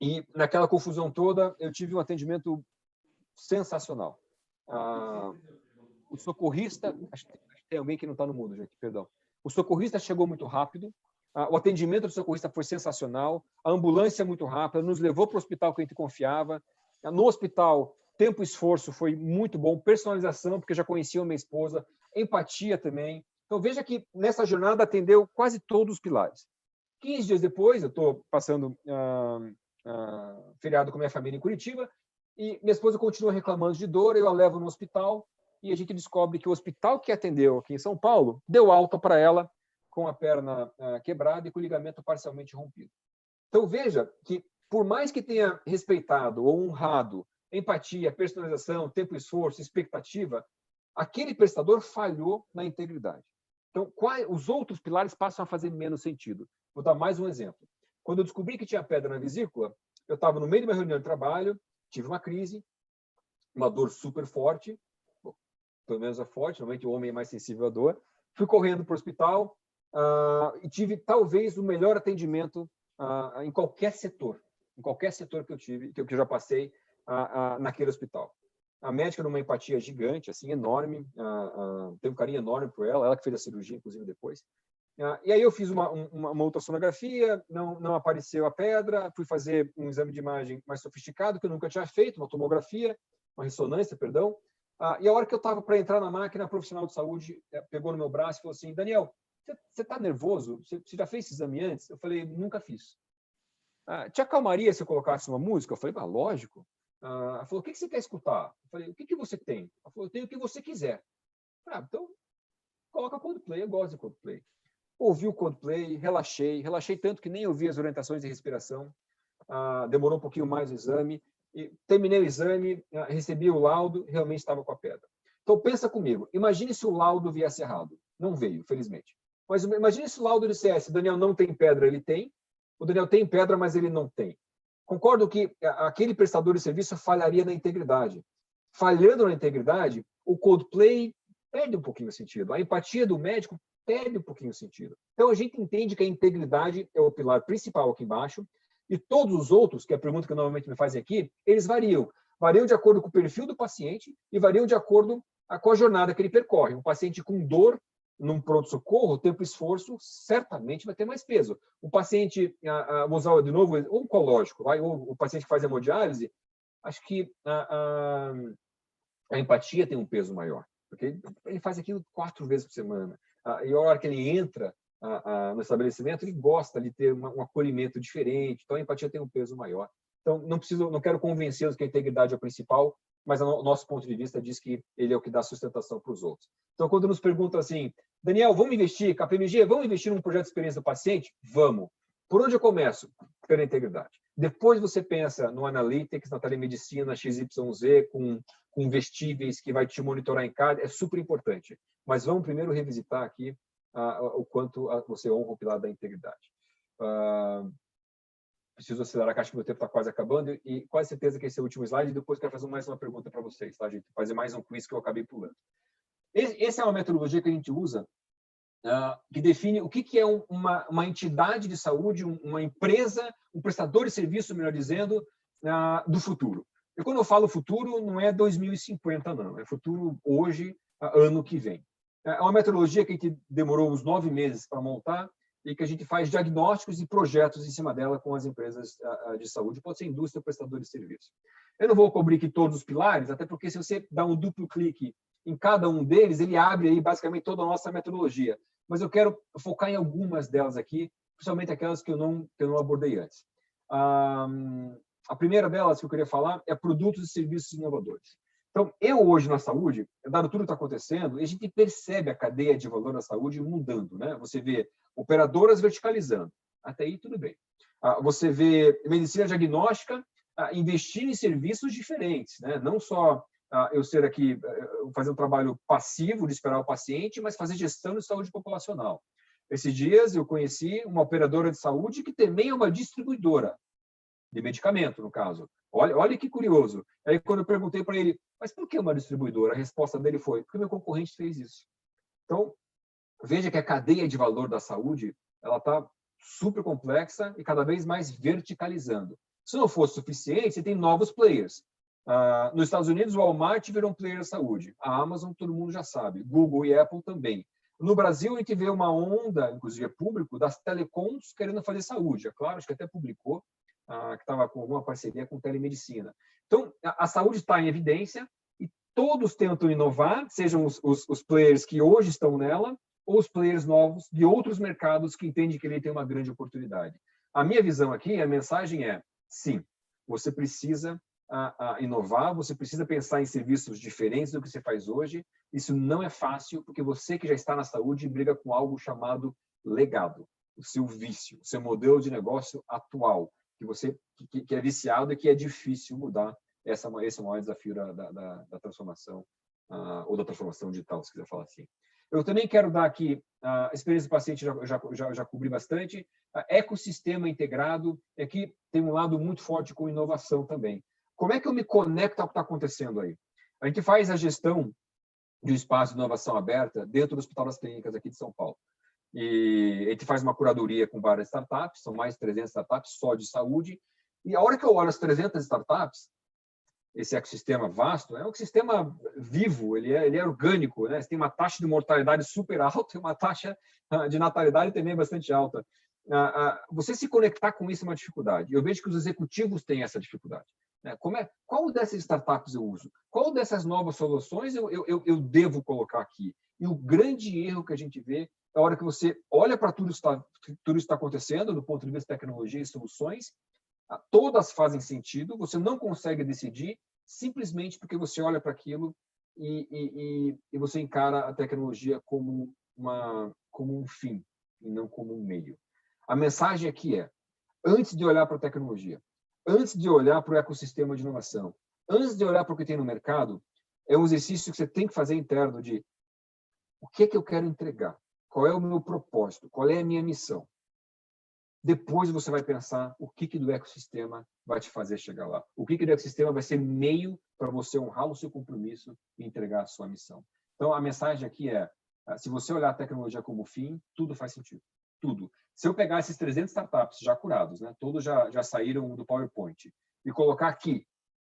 e naquela confusão toda, eu tive um atendimento sensacional. O socorrista, acho que tem alguém que não está no mundo, gente, perdão. O socorrista chegou muito rápido, o atendimento do socorrista foi sensacional, a ambulância muito rápida, nos levou para o hospital que a gente confiava. No hospital, tempo e esforço foi muito bom, personalização, porque já conheciam minha esposa, empatia também. Então, veja que nessa jornada atendeu quase todos os pilares. 15 dias depois, eu estou passando feriado com minha família em Curitiba, e minha esposa continua reclamando de dor, eu a levo no hospital, e a gente descobre que o hospital que atendeu aqui em São Paulo deu alta para ela com a perna quebrada e com o ligamento parcialmente rompido. Então, veja que, por mais que tenha respeitado ou honrado empatia, personalização, tempo e esforço, expectativa, aquele prestador falhou na integridade. Então, os outros pilares passam a fazer menos sentido. Vou dar mais um exemplo. Quando eu descobri que tinha pedra na vesícula, eu estava no meio de uma reunião de trabalho, tive uma crise, uma dor super forte, pelo menos é forte, normalmente o homem é mais sensível à dor. Fui correndo para o hospital e tive talvez o melhor atendimento em qualquer setor que eu tive, que eu já passei naquele hospital. A médica numa empatia gigante, assim, enorme, tenho um carinho enorme por ela que fez a cirurgia, inclusive, depois. E aí eu fiz uma ultrassonografia, não apareceu a pedra, fui fazer um exame de imagem mais sofisticado, que eu nunca tinha feito, uma tomografia, uma ressonância, perdão. E a hora que eu estava para entrar na máquina, a profissional de saúde pegou no meu braço e falou assim: Daniel, você está nervoso? Você já fez esse exame antes? Eu falei: nunca fiz. Te acalmaria se eu colocasse uma música? Eu falei, lógico. Ela falou, o que você quer escutar? Eu falei, o que você tem? Ela falou, eu tenho o que você quiser. Então, coloca Coldplay, eu gosto de Coldplay. Ouvi o Coldplay, relaxei tanto que nem ouvi as orientações de respiração. Demorou um pouquinho mais o exame. E terminei o exame, recebi o laudo, realmente estava com a pedra. Então, pensa comigo. Imagine se o laudo viesse errado. Não veio, felizmente. Mas imagine se o laudo dissesse, Daniel não tem pedra, ele tem. O Daniel tem pedra, mas ele não tem. Concordo que aquele prestador de serviço falharia na integridade. Falhando na integridade, o Coldplay perde um pouquinho o sentido. A empatia do médico perde um pouquinho o sentido. Então, a gente entende que a integridade é o pilar principal aqui embaixo, e todos os outros, que é a pergunta que normalmente me fazem aqui, eles variam. Variam de acordo com o perfil do paciente e variam de acordo com a jornada que ele percorre. Um paciente com dor num pronto-socorro, tempo e esforço, certamente vai ter mais peso. O paciente, vou usar de novo, oncológico, ou o paciente que faz hemodiálise, acho que a empatia tem um peso maior, porque ele faz aquilo 4 vezes por semana. E a hora que ele entra no estabelecimento, ele gosta de ter um acolhimento diferente, então a empatia tem um peso maior. Então, não quero convencê-los que a integridade é o principal, mas o nosso ponto de vista diz que ele é o que dá sustentação para os outros. Então, quando nos perguntam assim, Daniel, vamos investir, KPMG, vamos investir num projeto de experiência do paciente? Vamos. Por onde eu começo? Pela integridade. Depois você pensa no Analytics, na telemedicina, XYZ, com vestíveis que vai te monitorar em casa, é super importante. Mas vamos primeiro revisitar aqui o quanto você honra o pilar da integridade. Preciso acelerar, que acho que meu tempo está quase acabando, e quase certeza que esse é o último slide, e depois quero fazer mais uma pergunta para vocês, tá, gente? Fazer mais um quiz que eu acabei pulando. Essa é uma metodologia que a gente usa, que define o que é uma entidade de saúde, uma empresa, um prestador de serviço, melhor dizendo, do futuro. E quando eu falo futuro, não é 2050, não. É futuro hoje, ano que vem. É uma metodologia que a gente demorou uns 9 meses para montar e que a gente faz diagnósticos e projetos em cima dela com as empresas de saúde, pode ser indústria ou prestador de serviço. Eu não vou cobrir aqui todos os pilares, até porque se você dá um duplo clique em cada um deles, ele abre aí basicamente toda a nossa metodologia. Mas eu quero focar em algumas delas aqui, principalmente aquelas que eu não abordei antes. A primeira delas que eu queria falar é produtos e serviços inovadores. Então, hoje na saúde, dado tudo que está acontecendo, a gente percebe a cadeia de valor da saúde mudando, né? Você vê operadoras verticalizando, até aí tudo bem. Você vê medicina diagnóstica investindo em serviços diferentes, né? Não só eu ser aqui, fazer um trabalho passivo de esperar o paciente, mas fazer gestão de saúde populacional. Esses dias eu conheci uma operadora de saúde que também é uma distribuidora de medicamento, no caso. Olha que curioso. Aí, quando eu perguntei para ele, mas por que uma distribuidora? A resposta dele foi, porque meu concorrente fez isso. Então, veja que a cadeia de valor da saúde ela está super complexa e cada vez mais verticalizando. Se não fosse suficiente, você tem novos players. Nos Estados Unidos, o Walmart virou um player da saúde. A Amazon, todo mundo já sabe. Google e Apple também. No Brasil, a gente vê uma onda, inclusive público, das telecoms querendo fazer saúde. É claro, acho que até publicou, que estava com alguma parceria com telemedicina. Então, a saúde está em evidência e todos tentam inovar, sejam os players que hoje estão nela ou os players novos de outros mercados que entendem que ele tem uma grande oportunidade. A minha visão aqui, a mensagem é, sim, você precisa inovar, você precisa pensar em serviços diferentes do que você faz hoje. Isso não é fácil, porque você que já está na saúde briga com algo chamado legado, o seu vício, o seu modelo de negócio atual, que é viciado e que é difícil mudar. Esse é o maior desafio da transformação, ou da transformação digital, se quiser falar assim. Eu também quero dar aqui, a experiência do paciente já cobri bastante, ecossistema integrado, aqui tem um lado muito forte com inovação também. Como é que eu me conecto ao que está acontecendo aí? A gente faz a gestão de um espaço de inovação aberta dentro do Hospital das Clínicas aqui de São Paulo. E a gente faz uma curadoria com várias startups, são mais de 300 startups só de saúde. E a hora que eu olho as 300 startups, esse ecossistema vasto, é um ecossistema vivo, ele é orgânico, né? Você tem uma taxa de mortalidade super alta e uma taxa de natalidade também bastante alta. Você se conectar com isso é uma dificuldade. Eu vejo que os executivos têm essa dificuldade. né? Qual dessas startups eu uso? Qual dessas novas soluções eu devo colocar aqui? E o grande erro que a gente vê é a hora que você olha para tudo isso está acontecendo, do ponto de vista de tecnologia e soluções, todas fazem sentido, você não consegue decidir simplesmente porque você olha para aquilo e você encara a tecnologia como um fim e não como um meio. A mensagem aqui é, antes de olhar para a tecnologia, antes de olhar para o ecossistema de inovação, antes de olhar para o que tem no mercado, é um exercício que você tem que fazer interno de o que é que eu quero entregar, qual é o meu propósito, qual é a minha missão. Depois você vai pensar o que do ecossistema vai te fazer chegar lá. O que do ecossistema vai ser meio para você honrar o seu compromisso e entregar a sua missão. Então, a mensagem aqui é, se você olhar a tecnologia como fim, tudo faz sentido. Tudo. Se eu pegar esses 300 startups já curados, né, todos já saíram do PowerPoint, e colocar aqui,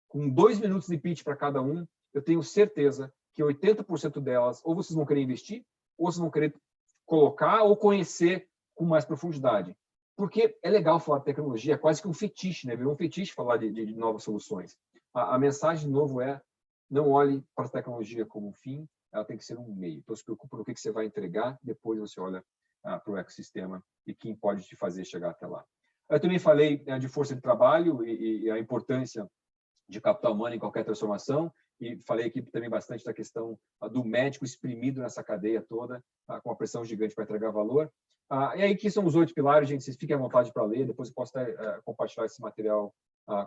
com 2 minutos de pitch para cada um, eu tenho certeza que 80% delas, ou vocês vão querer investir, ou vocês vão querer colocar ou conhecer com mais profundidade. Porque é legal falar de tecnologia, é quase que um fetiche, né? Virou um fetiche falar de novas soluções. A mensagem, de novo, é não olhe para a tecnologia como um fim, ela tem que ser um meio. Então, se preocupa no que você vai entregar, depois você olha para o ecossistema e quem pode te fazer chegar até lá. Eu também falei de força de trabalho e a importância de capital humano em qualquer transformação, e falei aqui também bastante da questão do médico exprimido nessa cadeia toda, com uma pressão gigante para entregar valor. E aí que são os 8 pilares, gente, vocês fiquem à vontade para ler, depois eu posso compartilhar esse material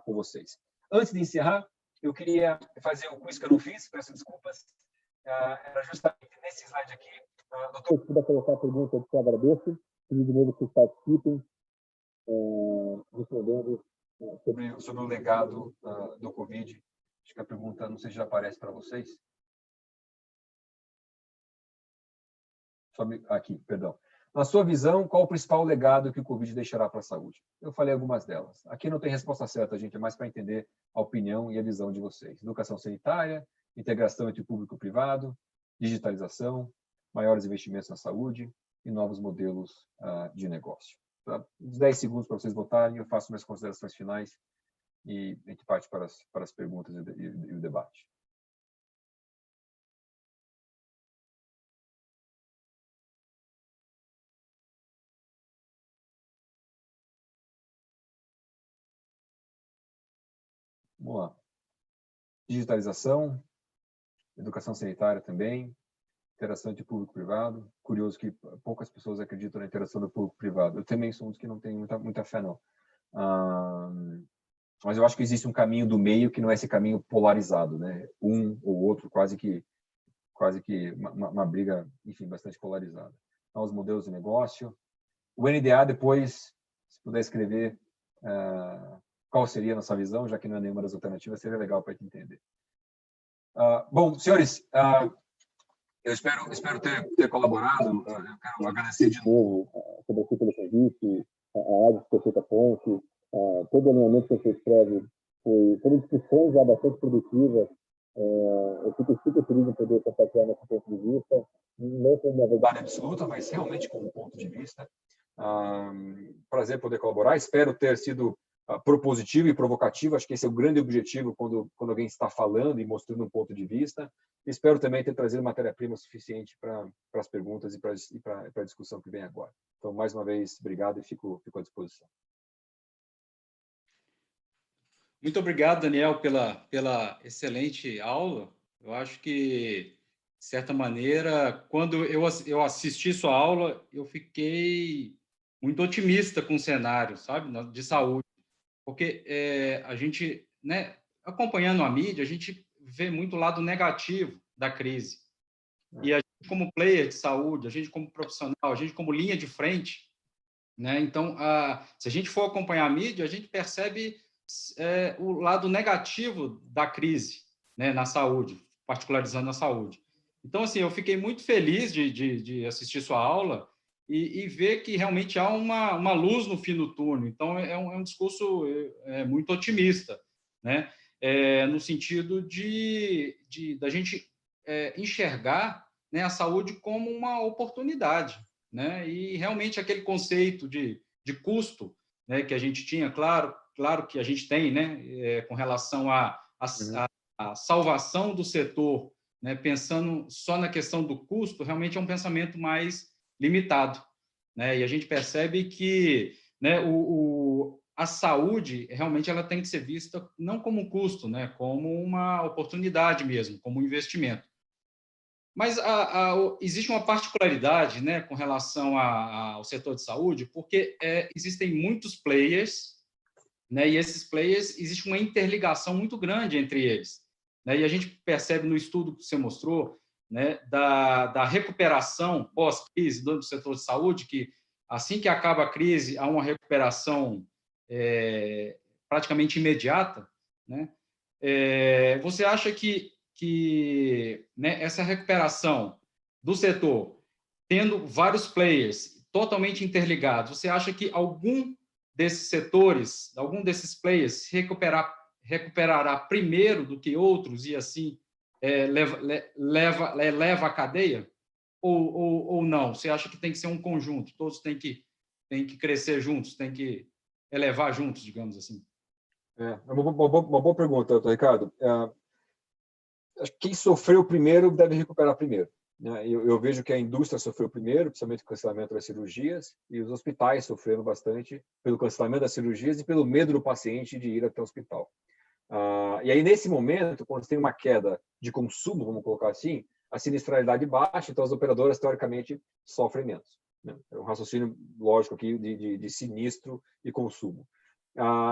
com vocês. Antes de encerrar, eu queria fazer um quiz que eu não fiz, peço desculpas, era justamente nesse slide aqui. Doutor, se puder colocar a pergunta, eu agradeço, pedindo mesmo que vocês participem, respondendo sobre o legado do Covid. Acho que a pergunta, não sei se já aparece para vocês. Aqui, perdão. Na sua visão, qual o principal legado que o Covid deixará para a saúde? Eu falei algumas delas. Aqui não tem resposta certa, gente, é mais para entender a opinião e a visão de vocês. Educação sanitária, integração entre público e privado, digitalização, maiores investimentos na saúde e novos modelos de negócio. Tá? Uns 10 segundos para vocês votarem, eu faço minhas considerações finais e a gente parte para as perguntas e o debate. Vamos lá. Digitalização, educação sanitária também, interação entre público e privado. Curioso que poucas pessoas acreditam na interação do público e privado. Eu também sou um dos que não tenho muita fé, não. Mas eu acho que existe um caminho do meio que não é esse caminho polarizado, né? Um ou outro, quase que uma briga, enfim, bastante polarizada. Então, os modelos de negócio. O NDA, depois, se puder escrever qual seria a nossa visão, já que não é nenhuma das alternativas, seria legal para a gente entender. Bom, senhores, eu espero ter colaborado. Eu quero agradecer de novo sobre aqui pelo convite, a Agnes por ter feito a ponte, todo o alinhamento que você escreve, foram discussões já bastante produtivas. Eu fico super feliz em poder compartilhar nosso ponto de vista, não como uma verdade absoluta, mas realmente como um ponto de vista. Prazer poder colaborar, espero ter sido propositivo e provocativo, acho que esse é o grande objetivo quando alguém está falando e mostrando um ponto de vista. Espero também ter trazido matéria-prima suficiente para as perguntas e para a discussão que vem agora. Então, mais uma vez, obrigado e fico à disposição. Muito obrigado, Daniel, pela excelente aula. Eu acho que, de certa maneira, quando eu assisti sua aula, eu fiquei muito otimista com o cenário, sabe, de saúde. Porque a gente, né, acompanhando a mídia, a gente vê muito o lado negativo da crise. E a gente, como player de saúde, a gente como profissional, a gente como linha de frente, né? Então, se a gente for acompanhar a mídia, a gente percebe o lado negativo da crise, né, na saúde, particularizando a saúde. Então, assim, eu fiquei muito feliz de assistir sua aula e ver que realmente há uma luz no fim do túnel. Então, é um discurso muito otimista, né? No sentido da gente enxergar, né, a saúde como uma oportunidade, né? E realmente aquele conceito de custo, né, que a gente tinha, claro, claro que a gente tem, né, com relação à salvação do setor, né, pensando só na questão do custo, realmente é um pensamento mais limitado, né? E a gente percebe que, né, a saúde realmente ela tem que ser vista não como um custo, né, como uma oportunidade mesmo, como um investimento. Mas existe uma particularidade, né, com relação ao setor de saúde, porque existem muitos players, né, e esses players, existe uma interligação muito grande entre eles, né, e a gente percebe no estudo que você mostrou, né, da recuperação pós-crise do setor de saúde, que assim que acaba a crise, há uma recuperação praticamente imediata, né? Você acha que né, essa recuperação do setor, tendo vários players totalmente interligados, você acha que algum desses setores, algum desses players se recuperará primeiro do que outros e assim leva a cadeia? Ou não? Você acha que tem que ser um conjunto, todos têm que crescer juntos, têm que elevar juntos, digamos assim? É uma boa pergunta, doutor Ricardo. Quem sofreu primeiro deve recuperar primeiro, né? Eu vejo que a indústria sofreu primeiro, principalmente com o cancelamento das cirurgias, e os hospitais sofreram bastante pelo cancelamento das cirurgias e pelo medo do paciente de ir até o hospital. E aí, nesse momento, quando tem uma queda de consumo, vamos colocar assim, a sinistralidade baixa, então as operadoras, teoricamente, sofrem menos, né? É um raciocínio lógico aqui de sinistro e consumo.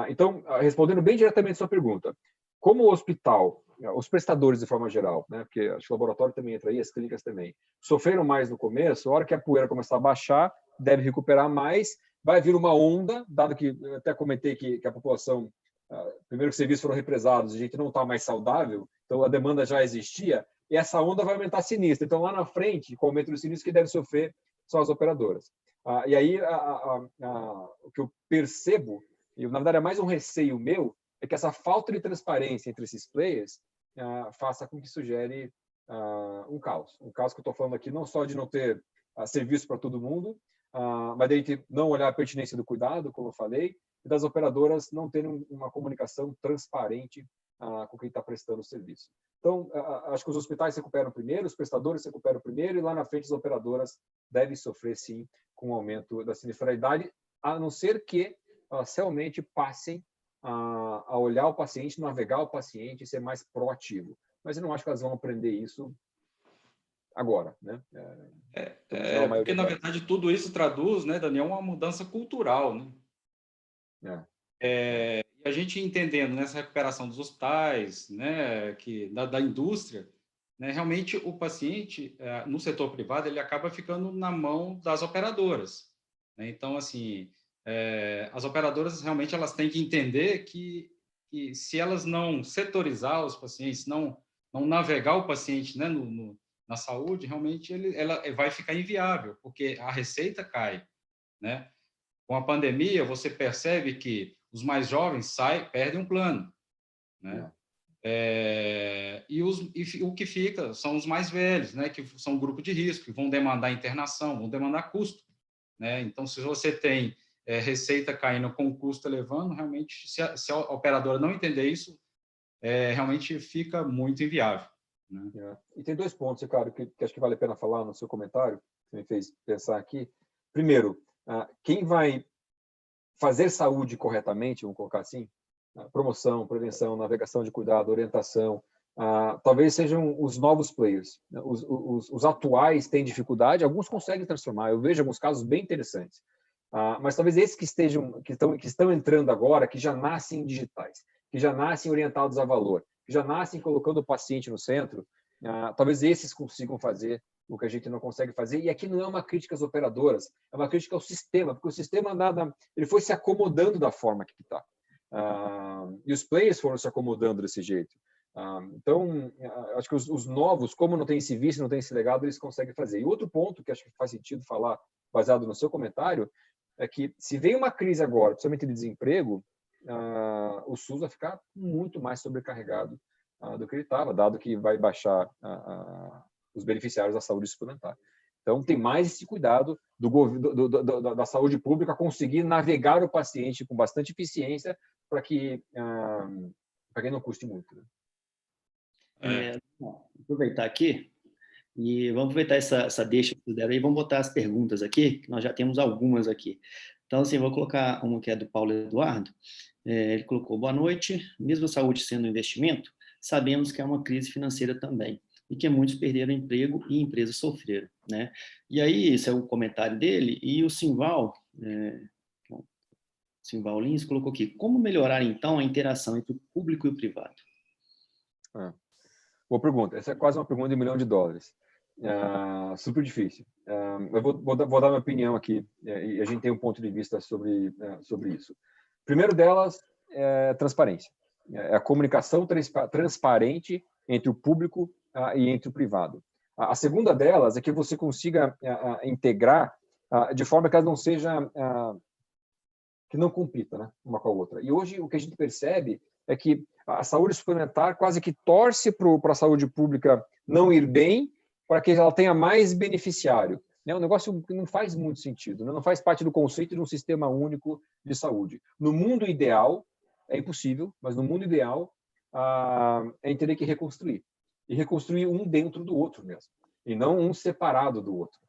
Então, respondendo bem diretamente a sua pergunta, como o hospital, os prestadores de forma geral, né, porque acho que o laboratório também entra aí, as clínicas também, sofreram mais no começo, a hora que a poeira começar a baixar, deve recuperar mais, vai vir uma onda, dado que eu até comentei que a população, primeiro que os serviços foram represados, a gente não está mais saudável, então a demanda já existia, e essa onda vai aumentar sinistra. Então, lá na frente, com o aumento do sinistro, que deve sofrer são as operadoras. E aí, o que eu percebo, e na verdade é mais um receio meu, é que essa falta de transparência entre esses players faça com que isso gere um caos. Um caos que eu estou falando aqui não só de não ter serviço para todo mundo, mas de a gente não olhar a pertinência do cuidado, como eu falei, e das operadoras não terem uma comunicação transparente com quem está prestando o serviço. Então, acho que os hospitais se recuperam primeiro, os prestadores se recuperam primeiro, e lá na frente as operadoras devem sofrer, sim, com o aumento da sinistralidade, a não ser que elas realmente passem a olhar o paciente, navegar o paciente e ser mais proativo. Mas eu não acho que elas vão aprender isso agora, né? Porque, na verdade, tudo isso traduz, né, Daniel, uma mudança cultural, né? E a gente entendendo nessa recuperação dos hospitais, né, da indústria, né, realmente o paciente, no setor privado, ele acaba ficando na mão das operadoras, né? Então, assim, as operadoras realmente elas têm que entender que se elas não setorizar os pacientes, não navegar o paciente, né, na saúde, realmente ela vai ficar inviável, porque a receita cai, né? Com a pandemia, você percebe que os mais jovens perdem um plano, né? E o que fica são os mais velhos, né? Que são um grupo de risco, que vão demandar internação, vão demandar custo, né? Então, se você tem receita caindo com custo elevando, realmente, se a operadora não entender isso, realmente fica muito inviável, né? E tem dois pontos, Ricardo, que acho que vale a pena falar no seu comentário, que me fez pensar aqui. Primeiro, quem vai fazer saúde corretamente, vamos colocar assim, promoção, prevenção, navegação de cuidado, orientação, talvez sejam os novos players. Os atuais têm dificuldade, alguns conseguem transformar. Eu vejo alguns casos bem interessantes. Mas talvez esses que estão entrando agora, que já nascem digitais, que já nascem orientados a valor, que já nascem colocando o paciente no centro, talvez esses consigam fazer o que a gente não consegue fazer. E aqui não é uma crítica às operadoras, é uma crítica ao sistema, porque o sistema ele foi se acomodando da forma que está. E os players foram se acomodando desse jeito. Então, acho que os novos, como não tem esse vício, não tem esse legado, eles conseguem fazer. E outro ponto que acho que faz sentido falar, baseado no seu comentário, é que se vem uma crise agora, principalmente de desemprego, o SUS vai ficar muito mais sobrecarregado do que ele estava, dado que vai baixar os beneficiários da saúde suplementar. Então, tem mais esse cuidado da saúde pública conseguir navegar o paciente com bastante eficiência para que não custe muito. Né? Bom, aproveitar aqui e vamos aproveitar essa deixa que vocês deram aí, vamos botar as perguntas aqui, que nós já temos algumas aqui. Então, assim, vou colocar uma que é do Paulo Eduardo. Ele colocou: boa noite, mesmo a saúde sendo um investimento, sabemos que é uma crise financeira também, e que muitos perderam emprego e empresas sofreram, né? E aí, esse é o comentário dele, e o Simval Lins colocou aqui: como melhorar, então, a interação entre o público e o privado? Boa pergunta. Essa é quase uma pergunta de $1 milhão. Super difícil. Eu vou dar minha opinião aqui, e a gente tem um ponto de vista sobre isso. Primeiro delas é transparência. É a comunicação transparente entre o público e entre o privado. A segunda delas é que você consiga integrar de forma que ela não seja... que não compita, né, uma com a outra. E hoje o que a gente percebe é que a saúde suplementar quase que torce para a saúde pública não ir bem, para que ela tenha mais beneficiário. É um negócio que não faz muito sentido, né? Não faz parte do conceito de um sistema único de saúde. No mundo ideal, é impossível, mas no mundo ideal, é teria que reconstruir. E reconstruir um dentro do outro mesmo, e não um separado do outro.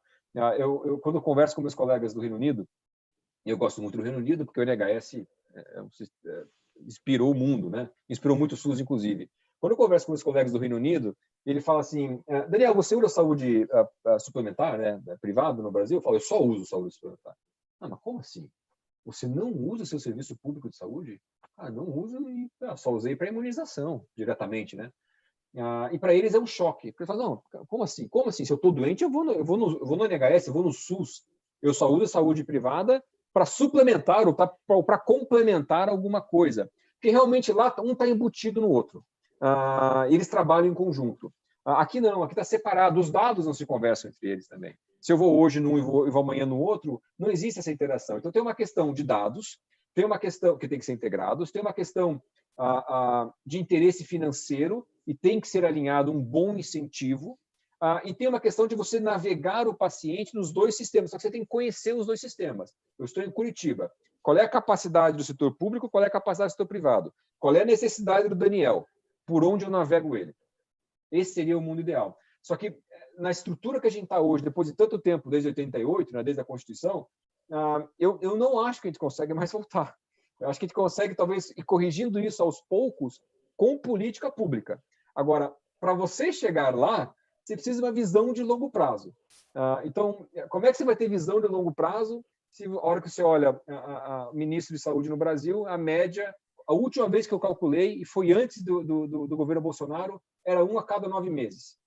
Quando eu converso com meus colegas do Reino Unido, eu gosto muito do Reino Unido, porque o NHS inspirou o mundo, né? Inspirou muito o SUS, inclusive. Quando eu converso com meus colegas do Reino Unido, ele fala assim: Daniel, você usa saúde suplementar, né, privado no Brasil? Eu falo: eu só uso saúde suplementar. Ah, mas como assim? Você não usa seu serviço público de saúde? Ah, não uso e só usei para imunização, diretamente, né? E para eles é um choque. Porque eles falam: não, como assim? Como assim? Se eu estou doente, eu vou no NHS, eu vou no SUS. Eu só uso saúde privada para suplementar ou para complementar alguma coisa. Porque realmente lá um está embutido no outro. Eles trabalham em conjunto. Aqui não, aqui está separado. Os dados não se conversam entre eles também. Se eu vou hoje num e vou amanhã no outro, não existe essa interação. Então tem uma questão de dados, tem uma questão que tem que ser integrados, tem uma questão de interesse financeiro e tem que ser alinhado um bom incentivo. E tem uma questão de você navegar o paciente nos dois sistemas, só que você tem que conhecer os dois sistemas. Eu estou em Curitiba. Qual é a capacidade do setor público, qual é a capacidade do setor privado? Qual é a necessidade do Daniel? Por onde eu navego ele? Esse seria o mundo ideal. Só que, na estrutura que a gente está hoje, depois de tanto tempo, desde 88, né, desde a Constituição, eu não acho que a gente consegue mais voltar. Eu acho que a gente consegue, talvez, ir corrigindo isso aos poucos com política pública. Agora, para você chegar lá, você precisa de uma visão de longo prazo. Então, como é que você vai ter visão de longo prazo se, a hora que você olha o ministro de Saúde no Brasil, a média, a última vez que eu calculei, e foi antes do governo Bolsonaro, era 1 a cada 9 meses.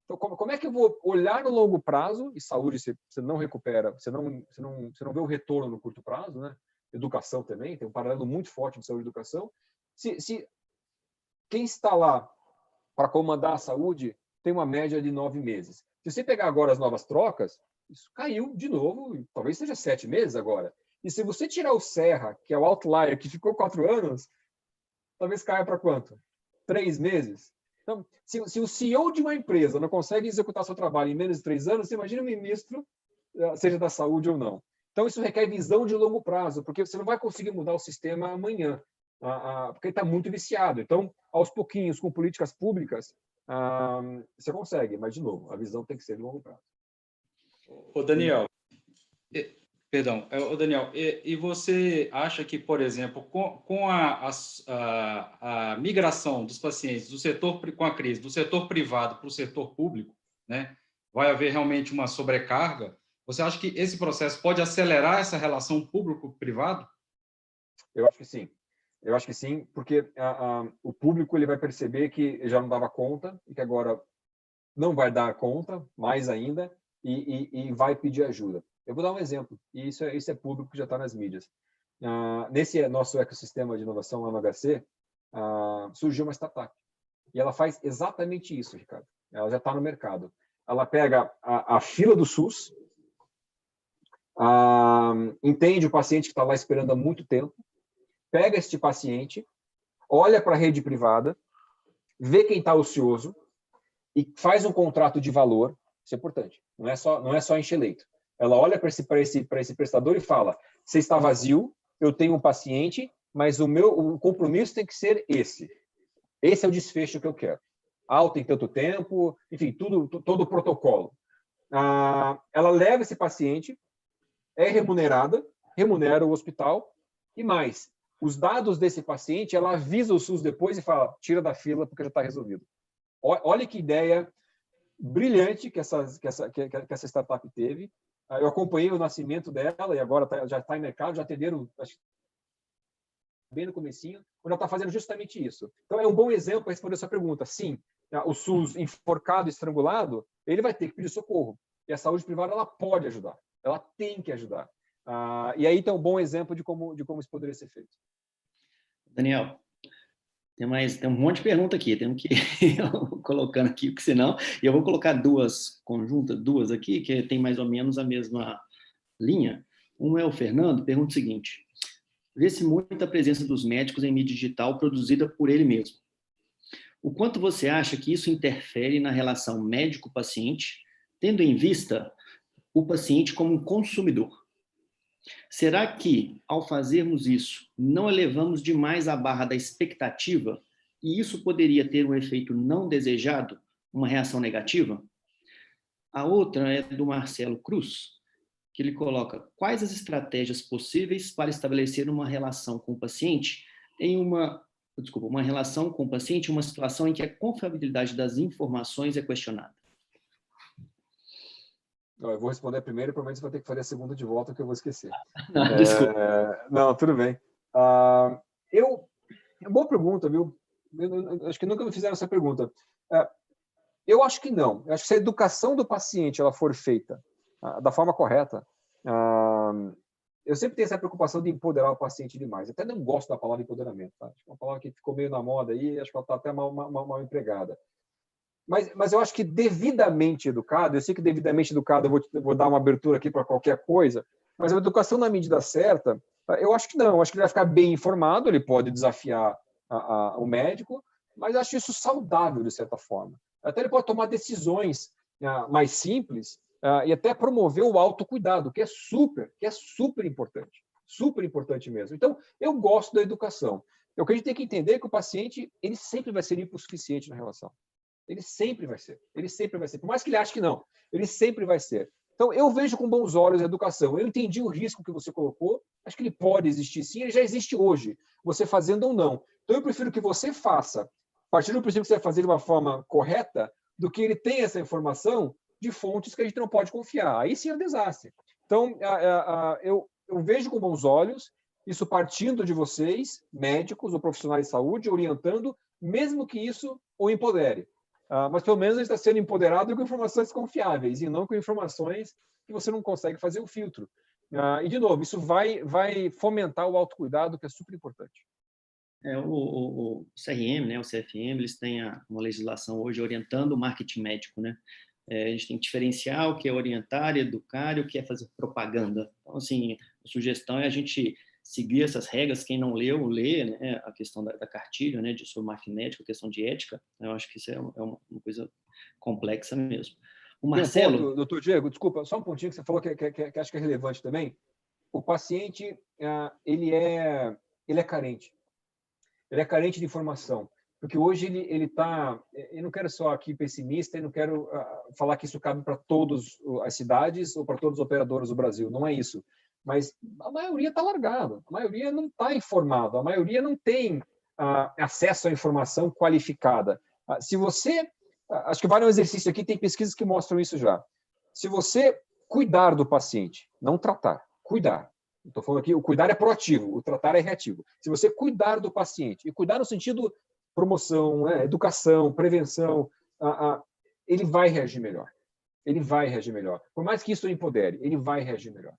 Então, como é que eu vou olhar no longo prazo, e saúde você não recupera, você não vê o retorno no curto prazo, né? Educação também, tem um paralelo muito forte de saúde e educação. Se quem está lá para comandar a saúde tem uma média de 9 meses. Se você pegar agora as novas trocas, isso caiu de novo, talvez seja 7 meses agora. E se você tirar o Serra, que é o outlier, que ficou 4 anos, talvez caia para quanto? 3 meses? Então, se o CEO de uma empresa não consegue executar seu trabalho em menos de 3 anos, você imagina o ministro, seja da saúde ou não. Então, isso requer visão de longo prazo, porque você não vai conseguir mudar o sistema amanhã, porque ele está muito viciado. Então, aos pouquinhos, com políticas públicas, você consegue, mas, de novo, a visão tem que ser de longo prazo. Ô, Daniel, Daniel, e você acha que, por exemplo, com a migração dos pacientes do setor, com a crise, do setor privado para o setor público, né, vai haver realmente uma sobrecarga? Você acha que esse processo pode acelerar essa relação público-privado? Eu acho que sim. Eu acho que sim, porque o público ele vai perceber que já não dava conta e que agora não vai dar conta, mais ainda, e vai pedir ajuda. Eu vou dar um exemplo, e isso é público que já está nas mídias. Nesse nosso ecossistema de inovação lá no HC, surgiu uma startup. E ela faz exatamente isso, Ricardo. Ela já está no mercado. Ela pega a fila do SUS, entende o paciente que está lá esperando há muito tempo, pega este paciente, olha para a rede privada, vê quem está ocioso e faz um contrato de valor. Isso é importante. Não é só encher leito. Ela olha para esse prestador e fala: você está vazio, eu tenho um paciente, mas o compromisso tem que ser esse. Esse é o desfecho que eu quero. Alta em tanto tempo, enfim, todo o protocolo. Ela leva esse paciente, é remunerada, remunera o hospital, e mais, os dados desse paciente, ela avisa o SUS depois e fala, tira da fila porque já está resolvido. Olha que ideia brilhante que essa startup teve. Eu acompanhei o nascimento dela e agora já está em mercado, já atenderam, acho, bem no comecinho, onde ela está fazendo justamente isso. Então, é um bom exemplo para responder essa pergunta. Sim, o SUS enforcado, estrangulado, ele vai ter que pedir socorro. E a saúde privada, ela pode ajudar. Ela tem que ajudar. E aí tem um bom exemplo de como isso poderia ser feito. Daniel, tem um monte de pergunta aqui, temos que ir colocando aqui, porque senão... E eu vou colocar duas aqui, que tem mais ou menos a mesma linha. Um é o Fernando, pergunta o seguinte: vê-se muita presença dos médicos em mídia digital produzida por ele mesmo. O quanto você acha que isso interfere na relação médico-paciente, tendo em vista o paciente como um consumidor? Será que, ao fazermos isso, não elevamos demais a barra da expectativa e isso poderia ter um efeito não desejado, uma reação negativa? A outra é do Marcelo Cruz, que ele coloca: quais as estratégias possíveis para estabelecer uma relação com o paciente uma relação com o paciente em uma situação em que a confiabilidade das informações é questionada? Eu vou responder primeiro e provavelmente você vai ter que fazer a segunda de volta, que eu vou esquecer. Desculpa. Não, tudo bem. Boa pergunta, viu? Eu acho que nunca me fizeram essa pergunta. Eu acho que não. Eu acho que se a educação do paciente ela for feita da forma correta, eu sempre tenho essa preocupação de empoderar o paciente demais. Eu até não gosto da palavra empoderamento. Tá? Acho que é uma palavra que ficou meio na moda aí, acho que ela está até mal empregada. Mas eu acho que devidamente educado, eu sei que devidamente educado eu vou dar uma abertura aqui para qualquer coisa, mas a educação na medida certa, eu acho que não. Eu acho que ele vai ficar bem informado, ele pode desafiar o médico, mas eu acho isso saudável, de certa forma. Até ele pode tomar decisões mais simples e até promover o autocuidado, que é super importante mesmo. Então, eu gosto da educação. O que a gente tem que entender é que o paciente ele sempre vai ser hipossuficiente na relação. Ele sempre vai ser. Por mais que ele ache que não, ele sempre vai ser. Então, eu vejo com bons olhos a educação. Eu entendi o risco que você colocou, acho que ele pode existir sim, ele já existe hoje, você fazendo ou não. Então, eu prefiro que você faça, a partir do princípio que você vai fazer de uma forma correta, do que ele tenha essa informação de fontes que a gente não pode confiar. Aí sim é um desastre. Então, eu vejo com bons olhos isso partindo de vocês, médicos ou profissionais de saúde, orientando, mesmo que isso o empodere. Mas pelo menos ele está sendo empoderado com informações confiáveis e não com informações que você não consegue fazer o filtro. E, de novo, isso vai fomentar o autocuidado, que é super importante. O CRM, né, o CFM, eles têm uma legislação hoje orientando o marketing médico, né? A gente tem que diferenciar o que é orientar, educar e o que é fazer propaganda. Então, assim, a sugestão é a gente seguir essas regras. Quem não leu, lê, né, a questão da cartilha, né, sobre marketing médico, a questão de ética. Eu acho que isso é uma coisa complexa mesmo. O Marcelo... Doutor Diego, desculpa, só um pontinho que você falou que acho que é relevante também. O paciente, ele é carente. Ele é carente de informação. Porque hoje ele está... Eu não quero só aqui pessimista, eu não quero falar que isso cabe para todas as cidades ou para todos os operadores do Brasil. Não é isso. Mas a maioria está largada. A maioria não está informada. A maioria não tem acesso à informação qualificada. Se você... Acho que vale um exercício aqui, tem pesquisas que mostram isso já. Se você cuidar do paciente, não tratar, cuidar. Estou falando aqui, o cuidar é proativo, o tratar é reativo. Se você cuidar do paciente, e cuidar no sentido promoção, educação, prevenção, ele vai reagir melhor. Ele vai reagir melhor. Por mais que isso o empodere, ele vai reagir melhor.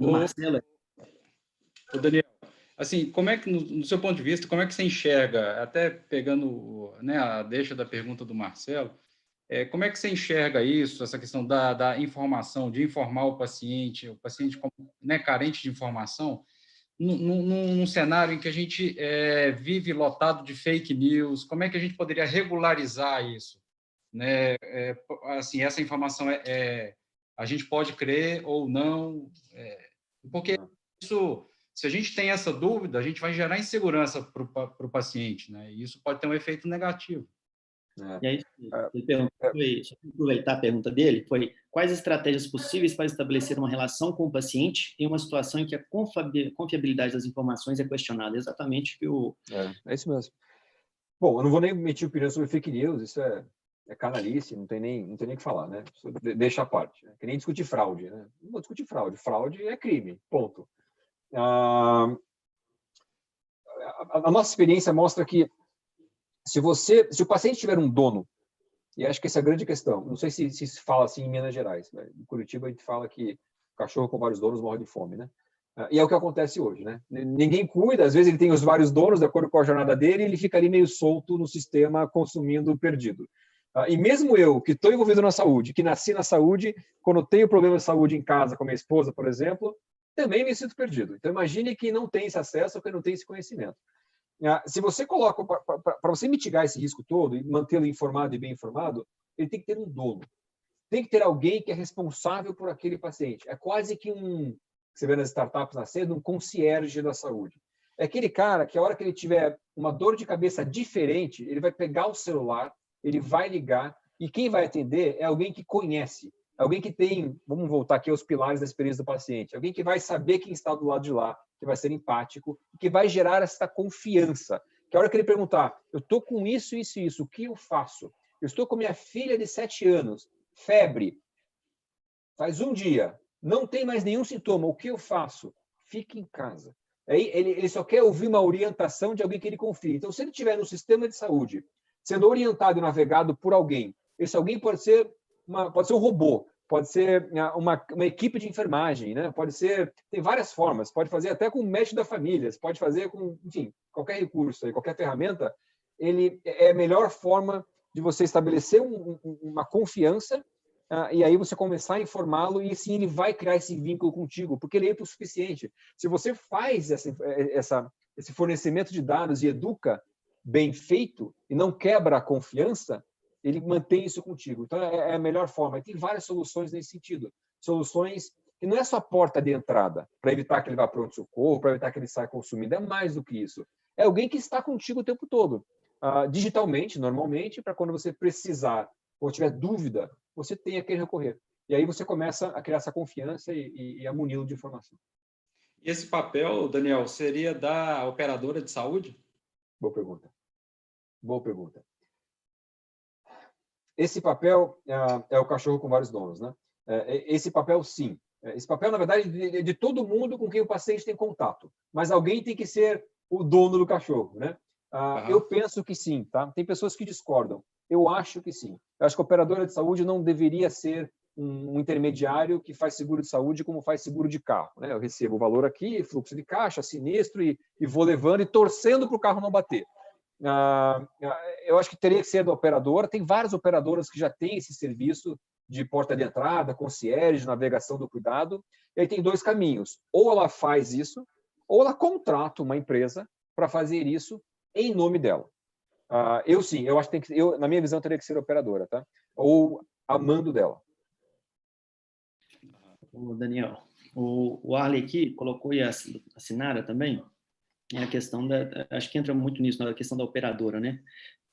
Marcelo. Daniel, assim, como é que, no seu ponto de vista, como é que você enxerga, até pegando, né, a deixa da pergunta do Marcelo, como é que você enxerga isso, essa questão da informação, de informar o paciente né, carente de informação, num cenário em que a gente vive lotado de fake news? Como é que a gente poderia regularizar isso? Né? Assim, essa informação a gente pode crer ou não, porque isso Se a gente tem essa dúvida, a gente vai gerar insegurança para o paciente, né? E isso pode ter um efeito negativo. E aí, ele perguntou, só para aproveitar a pergunta dele, foi quais estratégias possíveis para estabelecer uma relação com o paciente em uma situação em que a confiabilidade das informações é questionada? Exatamente o que o... É isso mesmo. Bom, eu não vou nem emitir opinião sobre fake news, isso é canalice, não tem nem o que falar, né? Isso deixa a parte. É que nem discutir fraude, né? Não vou discutir fraude. Fraude é crime, ponto. A nossa experiência mostra que se o paciente tiver um dono, e acho que essa é a grande questão, não sei se fala assim em Minas Gerais, né? Em Curitiba a gente fala que o cachorro com vários donos morre de fome, né? E é o que acontece hoje, né? Ninguém cuida, às vezes ele tem os vários donos, de acordo com a jornada dele, e ele fica ali meio solto no sistema, consumindo perdido. E mesmo eu, que estou envolvido na saúde, que nasci na saúde, quando tenho problema de saúde em casa com minha esposa, por exemplo, também me sinto perdido. Então imagine quem não tem esse acesso ou quem não tem esse conhecimento. Se você coloca, para você mitigar esse risco todo e mantê-lo informado e bem informado, ele tem que ter um dono. Tem que ter alguém que é responsável por aquele paciente. É quase que você vê nas startups nascendo, um concierge da saúde. É aquele cara que a hora que ele tiver uma dor de cabeça diferente, ele vai pegar o celular, ele vai ligar, e quem vai atender é alguém que conhece, alguém que tem, vamos voltar aqui aos pilares da experiência do paciente, alguém que vai saber quem está do lado de lá, que vai ser empático, que vai gerar essa confiança. Que a hora que ele perguntar, eu estou com isso, isso e isso, o que eu faço? Eu estou com minha filha de 7 anos, febre, faz um dia, não tem mais nenhum sintoma, o que eu faço? Fique em casa. Aí ele só quer ouvir uma orientação de alguém que ele confie. Então, se ele estiver no sistema de saúde, sendo orientado e navegado por alguém, esse alguém pode ser um robô, pode ser uma equipe de enfermagem, né? Pode ser, tem várias formas, pode fazer até com o médico da família, pode fazer com, enfim, qualquer recurso, qualquer ferramenta, ele é a melhor forma de você estabelecer uma confiança e aí você começar a informá-lo e sim ele vai criar esse vínculo contigo, porque ele é o suficiente. Se você faz esse fornecimento de dados e educa bem feito e não quebra a confiança, ele mantém isso contigo. Então, é a melhor forma. E tem várias soluções nesse sentido. Soluções que não é só a porta de entrada, para evitar que ele vá para o socorro, para evitar que ele saia consumindo. É mais do que isso. É alguém que está contigo o tempo todo. Digitalmente, normalmente, para quando você precisar ou tiver dúvida, você tem a quem recorrer. E aí você começa a criar essa confiança e a muni-lo de informação. E esse papel, Daniel, seria da operadora de saúde? Boa pergunta. Boa pergunta. Esse papel é o cachorro com vários donos, né? Esse papel, sim. Esse papel, na verdade, é de todo mundo com quem o paciente tem contato. Mas alguém tem que ser o dono do cachorro, né? Eu penso que sim, tá? Tem pessoas que discordam. Eu acho que sim. Eu acho que a operadora de saúde não deveria ser um intermediário que faz seguro de saúde como faz seguro de carro, né? Eu recebo o valor aqui, fluxo de caixa, sinistro, e vou levando e torcendo para o carro não bater. Eu acho que teria que ser da operadora. Tem várias operadoras que já têm esse serviço de porta de entrada, concierge, navegação do cuidado. E aí tem 2 caminhos. Ou ela faz isso, ou ela contrata uma empresa para fazer isso em nome dela. Eu acho que na minha visão, teria que ser operadora, tá? Ou a mando dela. O Daniel, o Arley aqui colocou, e a Sinara também, a questão acho que entra muito nisso, na questão da operadora, né?